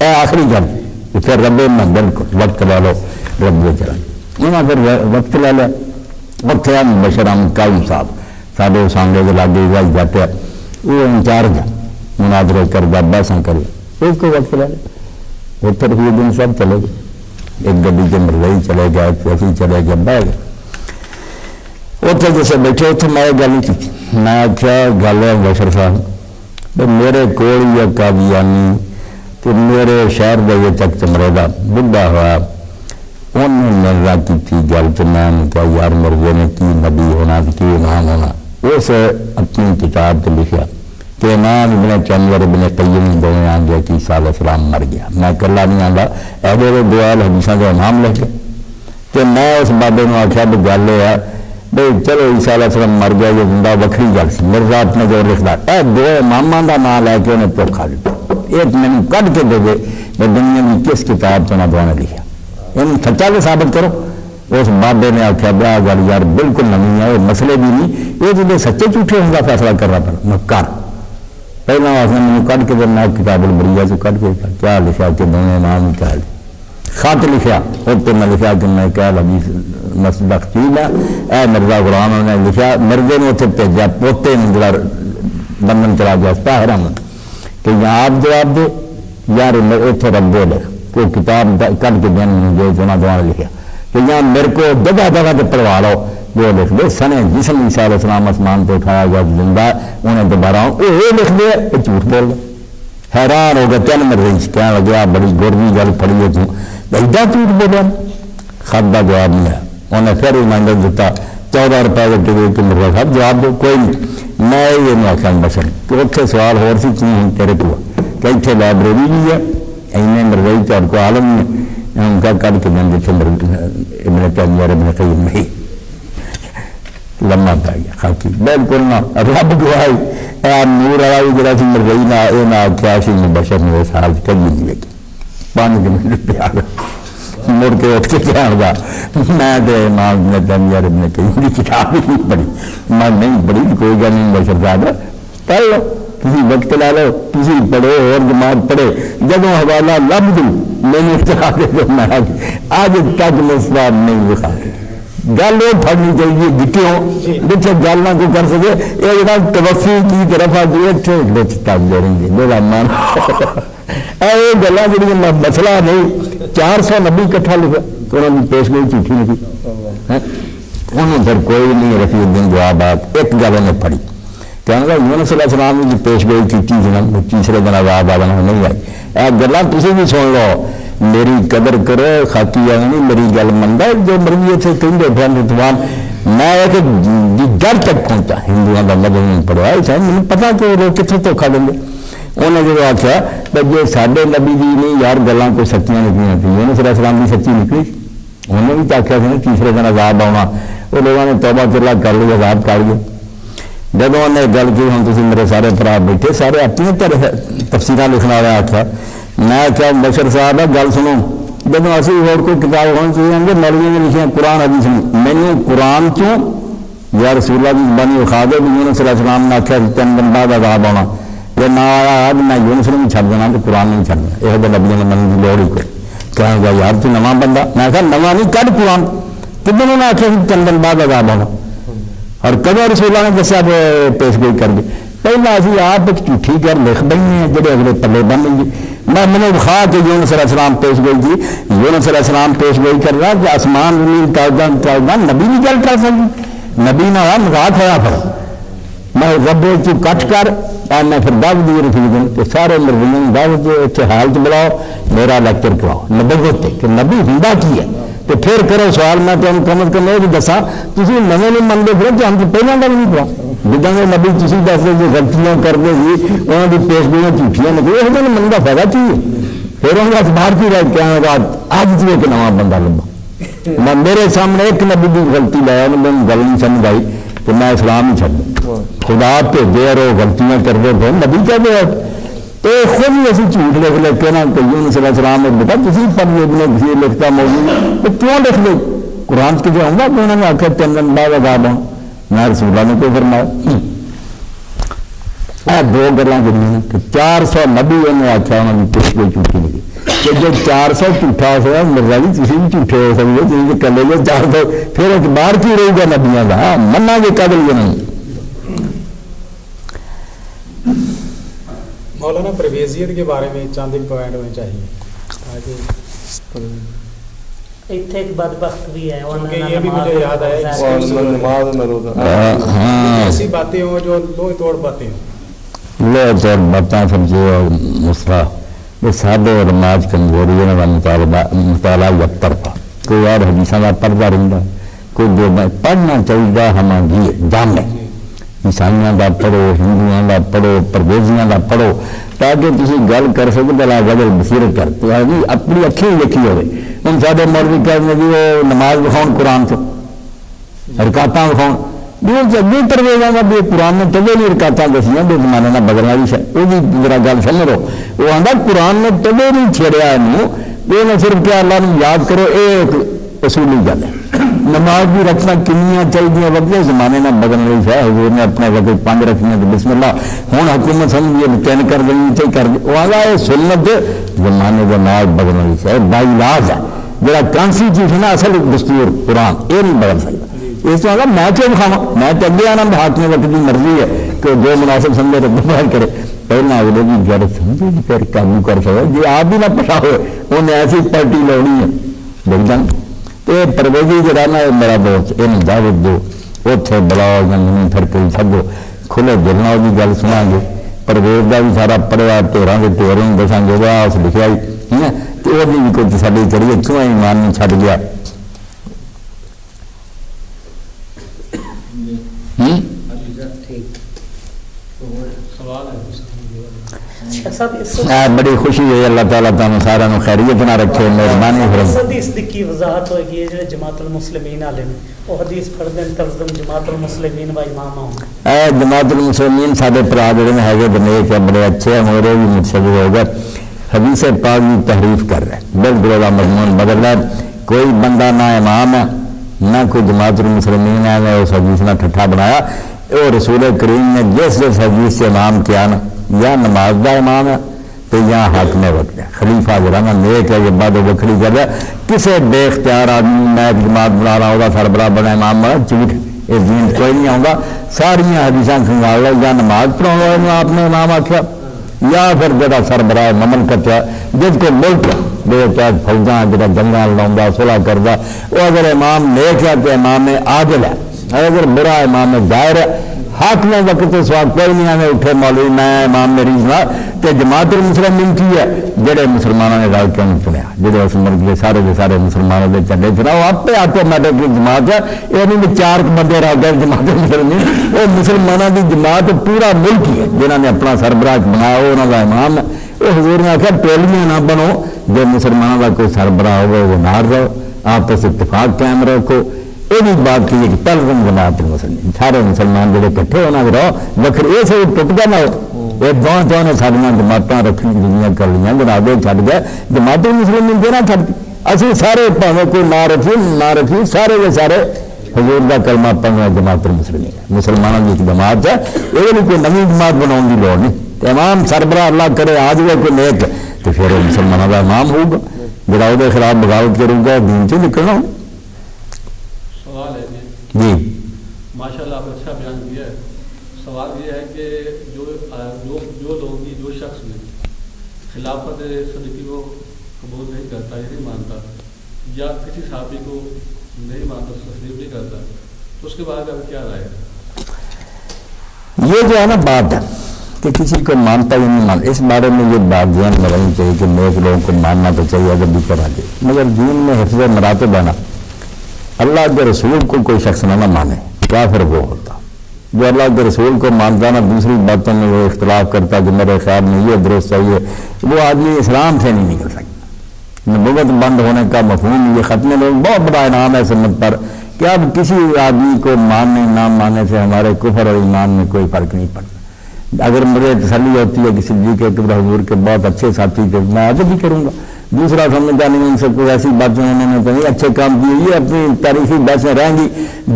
اے آخری گل پھر ربے میں بالکل وقت لا لو ربے چلیں انہیں پھر وقت لے لیا، اتنے بشر احمد قائم صاحب سارے سامنے کے لاگے جاتے وہ انچارج مناظرے کر دا بحثاں کرے اس کو وقت لے لیا، اتر ہوئے دن سب چلے گئے، ایک گڈی کے مرزائی چلے گئے، اسی چلے گئے، بہ گئے اتنے جیسے بیٹھے اتنے میں گل نہیں کی، میں آخیا گل ہے بشر صاحب میرے کول یا قادیانی تو میرے شہر کا یہ چک چمرے کا بڑھا ہوا انہیں مرزا کی تھی گل تو میں نے کہا یار مرزے نے کی نبی ہونا کی امام ہونا، اس اپنی کتاب تو لکھا کہ امام ابن چمر ابن قیم دونوں آ گیا کہ عیسیٰ علیہ السلام مر گیا، میں کلا نہیں آتا ایسے دوال حدیثوں کے امام لکھ کے کہ میں اس بابے نے آخیا بھی گل یہ ہے بھائی چلو عیسیٰ علیہ السلام مر گیا یہ زندہ وکری گل سی، مرزا اپنے جو لکھتا اے دو اماموں کا نام لے کے انہیں دھوکھا دیتا، ایک میں کھ کے دے دے میں دنیا کی کس کتاب سے نہ دونوں لکھا ان سچا بھی ثابت کرو، اس بابے نے آخیا بیا گل یار بالکل نہیں ہے، یہ مسئلے بھی نہیں، یہ جو سچے جھوٹے ہوں گا فیصلہ کرنا پڑا میں کر پہلے اس نے مجھے کھ کے دینا کتاب البریہ سے کھ کے کیا لکھا کہ دونوں امام ہی کہہ خط لکھا اس پہ میں لکھا کہ میں کہہ حدیث مسجد خطیب ہے اے مرزا غلام نے لکھا مرزے نے اتنے بھیجا پوتے نے جڑا لندن چلا گیا طاہر احمد کہ یا آپ جواب دو یار اتنے ربے لکھ کوئی کتاب کھ کے دن جو دونوں دوارا لکھا کہ یا میرے کو جگہ جگہ سے پڑھوا لو وہ لکھ دے سنے جسم عیسیٰ علیہ السلام آسمان پہ اٹھایا گیا زندہ انہیں دوبارہ یہ لکھ دے یہ جھوٹ بول دے، حیران ہو گیا 3 مرضی کہنے لگا بڑی گرمی گل پڑی ہے توں ایڈا جھوٹ بولیا، خط کا جواب نہیں ہے، انہیں پھر ریمائنڈر دیتا 14 روپئے کا ٹکٹ کہ مرزا صاحب جواب دو کوئی نہیں، میں یہ نہیں آخیا بشر کہ اتنے سوال ہو سی کیوں ہوں تیرے کو کہ اتنے لائبریری بھی ہے اینے مرزائی تو کو عالم نے ان کا کل کے دن جیسے ابن تیمیہ ابن قیم نہیں لمحہ پہ گیا خاکی بالکل نہ رب گواہی اے نور والا بھی جڑا سی مرزائی نہ یہ نہ آخیا سی بشر نے اس حال کبھی نہیں لگی 5 منٹ پہ آ گیا مڑ کے اٹھ کے کہنے لگا میں تو امام ابن تیمیہ ابن قیم کی کتاب ہی نہیں پڑھی، میں نہیں پڑھی کوئی گل نہیں بشر صاحب پڑھ لو تھی وقت لا لو تھی پڑھو اور جماعت پڑھے جب حوالہ لب دوں میں نے چلا کے میں آج تک مسئلہ نہیں دکھا گل وہ پڑھنی چاہیے جتوں جتنے گل نہ کوئی کر سکے یہ جڑا توفی کی طرف آ گئی تک دے رہی ہے میرا مان یہ گلیں جہاں مسئلہ نہیں 400 نبی کٹھا لکھا تو انہوں نے پیش گئی جھوٹھی لکھی انہوں پھر کوئی نہیں رفیع الدین جواب ایک گل انہیں پڑھی کہنے لگا یونس علیہ السلام نے پیش گئی کی جنم تیسرے دن آزاد آنا نہیں آئی اے گلیں تھی بھی سن لو میری قدر کرو خاکی آنی میری گل منگا جو مرضی اتنے کہیں اتوان میں ایک ڈر تک پہنچا ہندوؤں کا مذہب پڑھوا ہے مجھے پتا کہ وہ کتنے دھوکھا دیں گے انہیں جب آخیا بھائی جی سارے نبی جی نہیں یار گلیں کوئی سچیاں نکلیاں تھیں یونس علیہ السلام کی سچی نکلی انہیں بھی تو آخیا سی تیسرے دن آزاد آنا وہ لوگوں نے توبہ چلا کر لی آزاد کر گئے جب انہیں گل کی ہوں تھی میرے سارے برا بیٹھے سارے اپنی تفصیل لکھنا ہوا آخیا میں کیا بشر صاحب ہے گل سنو جب اسی اور کوئی کتاب ہونی چاہیے ہوں گے مولوی نے لکھے قرآن حدیث میں مینو قرآن کیوں یا رسول اللہ کی زبانی وکھا دے بھی یونس علیہ السلام نے آخیا 3 دن بعد عذاب آنا جب نہ آیا میں یونس نے بھی چھڈ دینا تو قرآن نہیں چھڈنا، یہ نبیوں نے مننے کی لوڑ ہی کوئی. کہیں گا یار تو نواں بندہ، میں کہا نواں نہیں کڈ قرآن. کدھر انہوں نے آخیا چند دن بعد عذاب ہونا، اور کدو رسولوں نے دسیا پیش گوئی کر دی. پہلے اسی آپ ایک جھوٹھی گل لکھ بنی ہے جہے اگلے پلے بن گئی. میں نے دکھا کہ یونس علیہ السلام پیش گوئی تھی، یونس علیہ السلام پیش گوئی کر رہا کہ آسمان زمین تازہ نبی نہیں گل کر سکتی، نبی نہ ہوا مذاق ہوا. پھر میں رب تو کٹ کر اور میں پھر دعوت دی رکھی دوں کہ سارے مرغیوں دعوت اتنے حال بلاؤ، میرا لیکچر کراؤ نبوت کہ نبی ہوندا کی ہے. تو پھر کرو سوال. میں تمہیں کم از کم یہ بھی دسا تھی نویں نہیں منگے پھر تو ہم تو پہلے کا بھی نہیں پڑا. جدا کے نبی تھی دس دے جو غلطیاں کرتے سی انہوں کی پیش گوئیاں جھوٹیاں نکلی یہ منگنے کا فائدہ چاہیے. پھر ان کا اخبار کی رہ کیا اج تھی ایک نواں بندہ لبا. میں میرے سامنے ایک نبی کی غلطی لایا میں گل نہیں سمجھ آئی تو میں اسلام ہی چڑھ دوں. خدا بھیجے اور وہ غلطیاں کرتے تھے نبی کہتے ہیں تو خود ہی اسی جھوٹ لکھ لے کے نا کہ یونس علیہ السلام نے بیٹا تھی پڑھ لے کسی لکھتا موجود تو کیوں لکھ لے قرآن کے جو آؤں گا کہ انہوں نے آخر 3 دن بعد عذاب ہوں. میں رسولہ نے کوئی فرمایا. دو گلاں جنہیں کہ 400 نبی انہوں نے آخیا انہوں نے پیش کوئی جھوٹی نہیں کہ جو 400 جھوٹا ہو سکتا مرزا جی تھی بھی جھوٹے ہو سکتے جی کر لے گے 400 پھر اعتبار کی رہے گا نبیاں کا منا گے قدر یہ نہیں. مولانا پرویزیت کے بارے میں چند ایک پوائنٹ ہونے چاہیے. ایک بدبخت بھی ہے یہ بھی مجھے یاد آیا ایسی باتیں ہوں جو لوہ توڑ باتیں ہوں. لوہ توڑ باتیں سمجھے اور مسئلہ یہ سادے اور نماز کمزوری ہے نا مطالعہ یک طرفہ کوئی اور حدیثوں کا پڑھتا رہتا کوئی جو پڑھنا چاہیے ہماری جامع عیسائیوں کا پڑھو ہندوؤں کا پڑھو پرویزیاں کا پڑھو تاکہ تھی گل کر سکو بلا گل بصیرت کر اپنی اکھی لکھی ہوئے. ہوں سارے مولوی کہتے جی وہ نماز بکھاؤ قرآن سے رکاطاں بکھاؤ بھی وہ جگہ پرویزاں کا بھی قرآن نے کدے نہیں رکاطاں دسیاں بے زمانے نہ بدلنے والی ہے وہ ذرا گل سمجھو. وہ آتا قرآن نے کدے نہیں چھیڑیا یہ نہ صرف کیا اللہ نے یاد کرو یہ ایک اصولی گل ہے. نماز بھی رکھنا کنیاں چاہیے وقت زمانے نہ بدلنے والی ہے. حضور نے اپنے وقت 5 رکھنی تو بسم اللہ ہوں حکومت سمجھیے 3 کر دینی چاہیے کر وہ آگا یہ سنت زمانے کے نام بدلنے والی ہے بائی لاز ہے جڑا کانسٹیٹیوشن ہے اصل دستور قرآن یہ نہیں بدل سکتا. اس طرح کا میں کیوں کھاوا میں تو اگے آنا حاکم وقت کی مرضی ہے کہ جو مناسب سمجھے تو بہار کرے پہلے اگلے کی گل سمجھے پھر قابو کر سکے جی آپ بھی نہ پچھا ہوئے انہیں ایسی پارٹی لونی ہے دیکھ جان. تو یہ پرویزی جڑا نا میرا دوست یہ دعوت دو اتنے بلاؤ زمین پھر کئی سبو کھلے دل نہ وہ گل سنا گے. پرویز کا بھی سارا پڑھیا ٹورا کے ٹورے دساں گے وہ اس لکھا ہی تو وہ بھی کوئی ساری کریے کیوں ایمان نہیں چھڈ گیا. بڑی خوشی ہے اللہ تعالیٰ تعالیٰ سارا خیریت نہ رکھے مہربانی. حدیث کی وضاحت ہوگی یہ جو جماعت المسلمین والے وہ حدیث پڑھتے ہیں ترجم جماعت المسلمین و امام ہوں جماعت المسلمین سارے برا جڑے ہیں نیک ہے بڑے اچھے ہیں میرے بھی متشدد ہو گئے حدیث پاک کی تحریف کر رہے ہیں بالکل مضمون بدل رہا ہے. کوئی بندہ نہ امام ہے نہ کوئی جماعت المسلمین ہے نہ اس حدیث نے ٹھٹھا بنایا. وہ رسول کریم نے جس حدیث سے امام کیا نا یا نماز کا امام ہے تو یا حاکم وقت ہے خلیفہ جڑا نا نیک ہے یہ بات وکری کر رہا ہے. کسی بے اختیار آدمی میں جماعت بنا رہا وہ سربراہ بنا امام بنا جھوٹ یہ دین کوئی نہیں آؤں گا. ساریا حدیث سنگال لو یا نماز پڑھاؤ آپ نے امام آخیا یا پھر جڑا سربراہ مملکت ہے جس کو ملک بے چار فوجاں جڑا جنگا لڑا صلح کرتا وہ اگر امام نیک ہے تو امام عادل ہے اگر برا امام جائر ہے. حاکم وقت سوال کوئی نہیں آنے اٹھے مولوی میں امام مریض نہ کہ جماعت المسلمین کی ہے جڑے مسلمانوں نے رل کیوں نہیں چنیا جڑے اس ملک کے سارے مسلمانوں کے چلے چلا وہ آپ آٹومیٹک جماعت ہے. یہ نہیں کہ 4 بندے رل گئے جماعت المسلمین وہ مسلمانوں کی جماعت پورا ملک ہی ہے جنہوں نے اپنا سربراہ بنایا وہ انہوں کا امام ہے. وہ حضور نے آخیا ٹولیاں نہ بنو جو مسلمانوں کا کوئی سربراہ ہوگا وہ نہ رہو آپس اتفاق قائم رکھو. یہ بھی بات کی کہ تلزم جماعت المسلمین سارے مسلمان جڑے کٹھے ہونا رہو وکر یہ سب ٹوٹتا نہ ہو یہ دونوں نے سارا جماعتیں رکھنی دنیا کر لیا جناب چھڈ گئے جماعت المسلمین دینا چھڈ دی اسی سارے پاویں کوئی نہ رکھی سارے کے سارے حضور کا کلمہ پڑھنا جماعت المسلمین مسلمانوں کی ایک جماعت ہے یہ کوئی نئی جماعت بناؤ کی لوڑ نہیں. امام سربراہ اللہ کرے آ جائے کوئی نیک تو پھر مسلمانوں کا امام ہوگا، جڑا وہ خلاف بغاوت کرے گا دین سے نکلنا ہوگا۔ سوال ہے جی ماشاء اللہ آپ نے اچھا بیان کیا ہے۔ سوال یہ ہے کہ جو لوگ بھی جو شخص بھی خلافت صدیقی کو قبول نہیں کرتا یا نہیں مانتا یا کسی صحابی کو نہیں مانتا تسلیم نہیں کرتا تو اس کے بارے میں کیا رائے ہے؟ یہ جو ہے نا بات ہے کہ کسی کو مانتا یا نہیں مانتا، اس بارے میں یہ بات ذہن میں رہنی چاہیے کہ نیک لوگوں کو ماننا تو چاہیے اگر بھی کرا دے، مگر دین میں حفظ مراتب ہے نا، اللہ کے رسول کو کوئی شخص نہ مانے کافر وہ ہوتا، جو اللہ کے رسول کو مانتا نا دوسری باتوں میں وہ اختلاف کرتا کہ میرے خیال میں یہ درست چاہیے، وہ آدمی اسلام سے نہیں نکل سکتا۔ نبوت بند ہونے کا مفہوم یہ ختم لوگ بہت بڑا انعام ہے سنت پر کہ اب کسی آدمی کو ماننے نہ ماننے سے ہمارے کفر اور ایمان میں کوئی فرق نہیں پڑتا۔ اگر مجھے تسلی ہوتی ہے کہ صدیق اکبر حضور کے بہت اچھے ساتھی تھے میں آگے بھی کروں گا، دوسرا سمجھتا نہیں ان سے کوئی ایسی باتیں انہوں نے تو نہیں اچھے کام کیے، یہ اپنی تاریخی بحثیں رہیں گی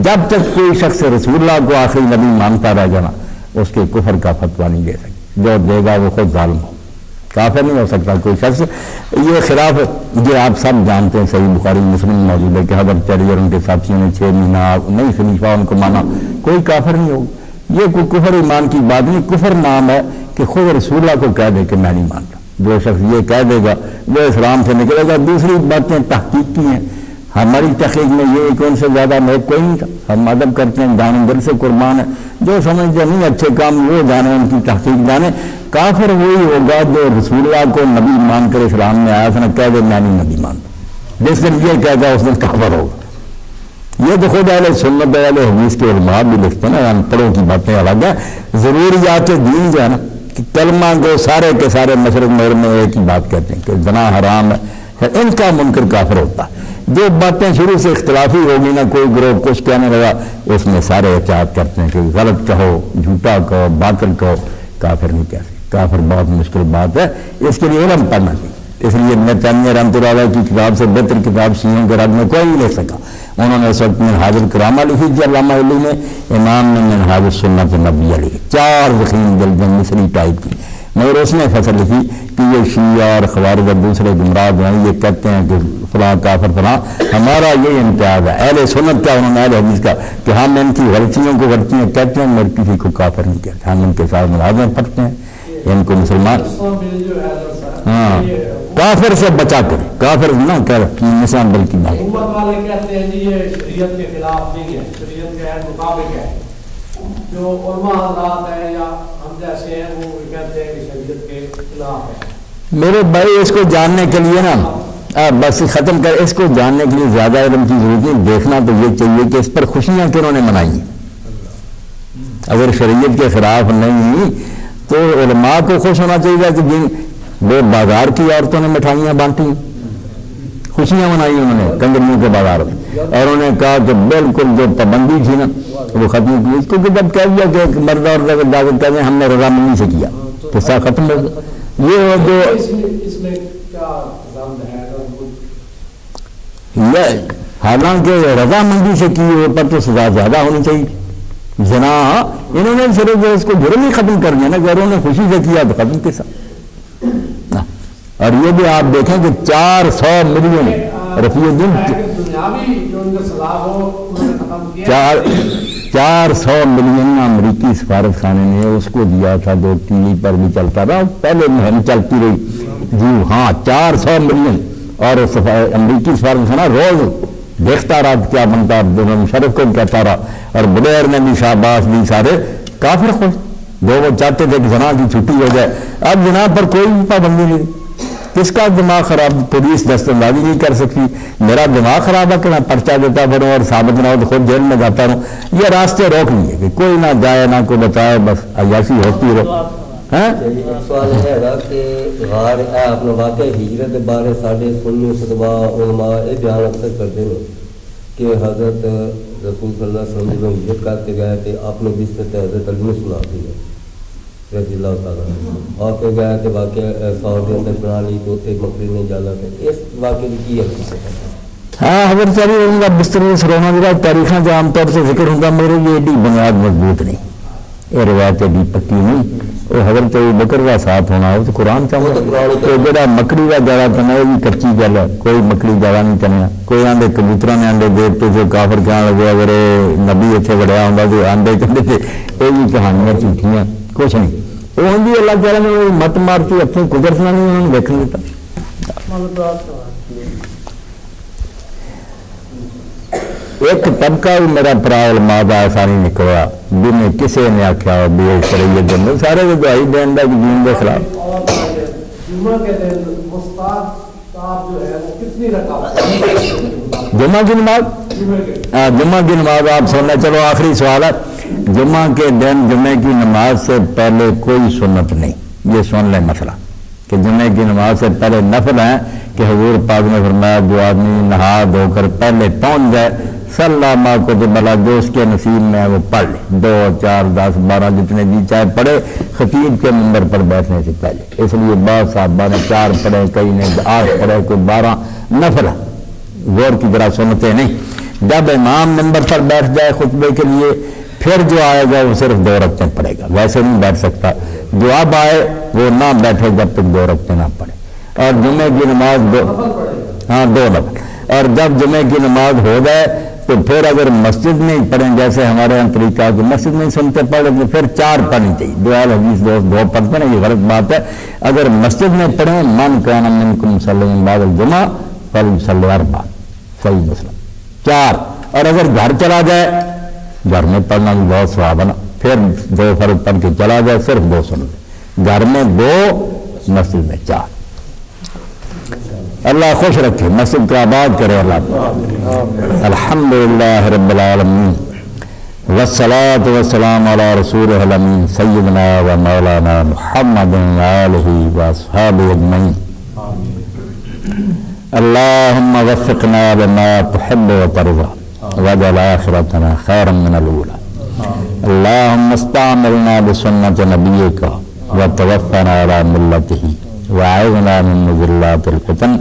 جب تک کوئی شخص رسول اللہ کو آخری نبی مانتا رہ جانا اس کے کفر کا فتویٰ نہیں دے سکتا، جو دے گا وہ خود ظالم ہو، کافر نہیں ہو سکتا کوئی شخص۔ یہ خلاف یہ آپ سب جانتے ہیں، صحیح بخاری مسلم موجود ہے کہ حضرت علی اور ان کے ساتھیوں نے 6 مہینہ نہیں خلیفہ ان کو مانا، کوئی کافر نہیں ہوگا۔ یہ کوئی کفر ایمان کی بات نہیں، کفر نام ہے کہ خود رسول اللہ کو کہہ دے کہ میں نہیں مانتا، جو شخص یہ کہہ دے گا وہ اسلام سے نکلے گا۔ دوسری باتیں تحقیق کی ہیں، ہماری تحقیق میں یہ کہ ان سے زیادہ نیک کوئی نہیں تھا، ہم ادب کرتے ہیں، جان دل سے قربان ہے، جو سمجھتے نہیں اچھے کام وہ جانے، ان کی تحقیق جانے۔ کافر وہی ہوگا جو رسول اللہ کو نبی مان کر اسلام میں آیا تھا نہ کہہ دے میں نہیں نبی مانتا، جس دن یہ کہہ گا اس دن کافر ہوگا۔ یہ تو خود اہل سنت اہل حدیث کے علماء بھی لکھتے ہیں نا، ان پڑھوں کی باتیں الگ ہیں۔ ضروریات دین جو ہے نا کہ کلمہ کو سارے کے سارے مشرق مغرب میں ایک ہی بات کہتے ہیں کہ زنا حرام ہے، ان کا منکر کافر ہوتا ہے۔ جو باتیں شروع سے اختلافی ہوگی نا، کوئی گروہ کچھ کہنے لگا اس میں سارے احتیاط کرتے ہیں کہ غلط کہو، جھوٹا کہو، باطل کہو، کافر نہیں کہتے۔ کافر بہت مشکل بات ہے، اس کے لیے علم پڑھنا چاہیے۔ اس لیے ابن تیمیہ رحمۃ اللہ علیہ کی کتاب سے بہتر کتاب شیعوں کے رد میں کوئی نہیں لکھ سکا۔ انہوں نے اس وقت منہاج الکرامہ لکھی تھی علامہ علی نے، امام نے منہاج السنت نبویہ لکھی، 4 ضخیم جلدیں مصری ٹائپ کی، مگر اس نے فصل لکھی کہ یہ شیعہ اور خوارج اور دوسرے گمراہ جو ہیں یہ کہتے ہیں کہ فلاں کافر فلاں، ہمارا یہ امتیاز ہے اہل سنت کا، انہوں نے اہل حدیث کا کہ ہم ان کی غلطیوں کو غلطیاں کہتے ہیں مگر کسی کو کافر نہیں کہتے، ہم ان کے ساتھ ملازمت پڑھتے ہیں، ان کو مسلمان ہاں کافر سے بچا کر، کافر نہ کر نشان بلکہ بات۔ حکومت والے کہتے ہیں جی یہ شریعت کے خلاف نہیں ہے، شریعت کے مطابق ہے، جو علماء حضرات ہیں یا ہم جیسے ہیں وہ کہتے ہیں کہ شریعت کے خلاف ہے۔ میرے بھائی اس کو جاننے کے لیے نا بس ختم کر، اس کو جاننے کے لیے زیادہ علم کی ضرورت نہیں، دیکھنا تو یہ چاہیے کہ اس پر خوشیاں کنہوں نے منائی ہیں۔ اگر شریعت کے خلاف نہیں تو علماء کو خوش ہونا چاہیے کہ جن وہ بازار کی عورتوں نے مٹھائیاں بانٹی، خوشیاں منائی انہوں نے کنگریوں کے بازار میں، اور انہوں نے کہا کہ بالکل جو پابندی تھی نا وہ ختم کی، کیونکہ جب کہہ دیا کہ مرد اور دعوت کہتے ہیں ہم نے رضامندی سے کیا تو سا ختم ہو گیا۔ یہ جو اس میں کیا ضابط ہے؟ حالانکہ رضامندی سے کی ہو پر تو سزا زیادہ ہونی چاہیے۔ زنا انہوں نے صرف اس کو جرم ہی ختم کر دیا نا، کہ انہوں نے خوشی سے کیا تو ختم کے ساتھ۔ اور یہ بھی آپ دیکھیں کہ 400 ملین رفیع الدین 400 ملین امریکی سفارت خانے نے اس کو دیا تھا، جو ٹی وی پر بھی چلتا رہا، پہلے مہم چلتی رہی جی ہاں 400 ملین، اور امریکی سفارت خانہ روز دیکھتا رہا کیا بنتا، مشرف کو کہتا رہا، اور بلیئر نے بھی شاباش دی، سارے کافر خوش، جو وہ چاہتے تھے کہ زنا کی چھٹی ہو جائے۔ اب زنا پر کوئی بھی پابندی نہیں، کس کا دماغ خراب، پولیس دستاندازی نہیں کر سکتی، میرا دماغ خراب ہے کہ میں پرچہ دیتا پھروں اور ثابت نہ ہو تو خود جیل میں جاتا رہوں۔ یہ راستے روک لیے کہ کوئی نہ جائے نہ کوئی بتائے، بس عیاشی ہوتی رہو۔ سوال یہ ہے کہ غار اپنا واقع ہجرت کے بارے سارے سنی صدبا علماء یہ بیان اکثر کرتے ہیں کہ حضرت رسول صلی اللہ علیہ وسلم جب ہجرت کر کے گئے تھے آپ نے جس سے حضرت علی سنا دی ہے رضی اللہ تعالیٰ، اور پھر گیا کہ واقعہ سور کے اندر بنا لی تو مکری نہیں جانا تھا، اس واقعے کی حقیقت؟ ہاں حضرت علی ان کا بستر سرونا میرا تاریخیں جو عام طور سے ذکر ہوتا، میرے یہ ایڈی بنیاد مضبوط نہیں، یہ روایت بھی پکی نہیں، وہ حضرت ابو بکر کا ساتھ ہونا وہ تو قرآن چاہتا تو جڑا مکڑی کا جاڑا تنا یہ بھی کچی گل ہے، کوئی مکڑی جاڑا نہیں تنیا، کوئی آدھے کبوتر نے آدھے دیر تو جو کافر کہنے لگے اگر نبی اتنے وڑیا ہوں تو آدھے کہتے تھے یہ بھی کہانیاں جھوٹیاں کچھ نہیں، وہ ہوں اللہ تعالیٰ نے وہ مت مارتی اپنی قدرت نہیں انہوں نے دیکھنے دیتا۔ ایک طبقہ بھی میرا پرا علماء دا ایسا نہیں نکلا جنہیں کسی نے آخیا بھی شریعت دن سارے دعائی دین کا دین کے خلاف۔ جمعہ کے دن مستعد صاحب جو ہے وہ کتنی رکعت؟ جمعہ کی نماز، جمعہ کی نماز آپ سننا، چلو آخری سوال ہے، جمعہ کے دن جمعے کی نماز سے پہلے کوئی سنت نہیں، یہ سن لیں مسئلہ کہ جمعے کی نماز سے پہلے نفل ہے کہ حضور پاک نے فرمایا جو آدمی نہا دھو کر پہلے پہنچ جائے صلی اللہ کو جو بلا جو اس کے نصیب میں ہے وہ پڑھ لے، 2 4 10 12 جتنے جی چاہے پڑھے خطیب کے منبر پر بیٹھنے سے پہلے۔ اس لیے بعض صاحبہ نے 4 پڑھے، کئی نے 8 پڑھے، کوئی 12 نفل، غور کی طرح سنتے نہیں۔ جب امام منبر پر بیٹھ جائے خطبے کے لیے پھر جو آئے گا وہ صرف 2 رکعتیں پڑھے گا، ویسے نہیں بیٹھ سکتا، جو اب آئے وہ نہ بیٹھے جب تک 2 رکعتیں نہ پڑھے۔ اور جمعے کی نماز 2 نفل، اور جب جمعے کی نماز ہو جائے تو پھر اگر مسجد میں پڑھیں جیسے ہمارے یہاں طریقہ کہ مسجد میں سنتے پڑھیں تو پھر 4 پڑھنی چاہیے، دوال حدیث 2 پڑھتے ہیں، یہ غلط بات ہے۔ اگر مسجد میں پڑھیں من کان منکم صلی بعد الجمعہ فلیصلی 4، صحیح مسئلہ 4۔ اور اگر گھر چلا جائے گھر میں پڑھنا بھی بہت ثواب ہے نا، پھر 2 فرض پڑھ کے چلا جائے صرف 2 سنت، گھر میں 2 مسجد میں 4۔ اللہ خوش رکھے، مسجد کو آباد کرے اللہ۔ الحمدللہ رب العالمین والصلاة والسلام علی رسولہ الامین سیدنا و مولانا محمد وآلہ واصحابہ اجمعین۔ اللہم وفقنا لما تحب وترضى واجعل آخرتنا خیرا من الاولى۔ اللہم استعملنا بسنة نبیک وتوفنا على ملته وأعذنا من مضلات الفتن۔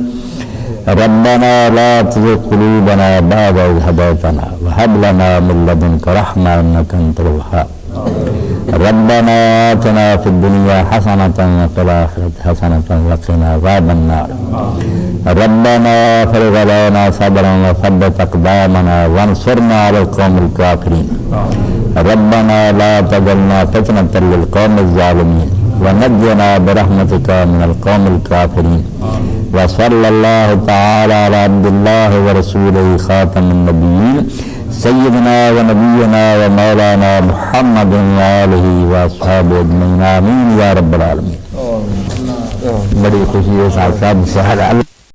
ربنا لا تزغ قلوبنا بعد إذ هديتنا وهب لنا من لدنك رحمة إنك أنت الوهاب۔ ربنا آتنا في الدنيا حسنة وفي الآخرة حسنة وقنا عذاب النار۔ ربنا افرغ علينا صبرا وثبت أقدامنا وانصرنا على القوم الكافرين۔ ربنا لا تجعلنا فتنة للقوم الظالمين ونجنا برحمتك من القوم الكافرين۔ وصلى الله تعالى على عبد الله ورسوله خاتم النبيين سيدنا ونبينا ومولانا محمد وآله وأصحابه أجمعين آمين يا رب العالمين۔ بڑی خوشی ہے صاحب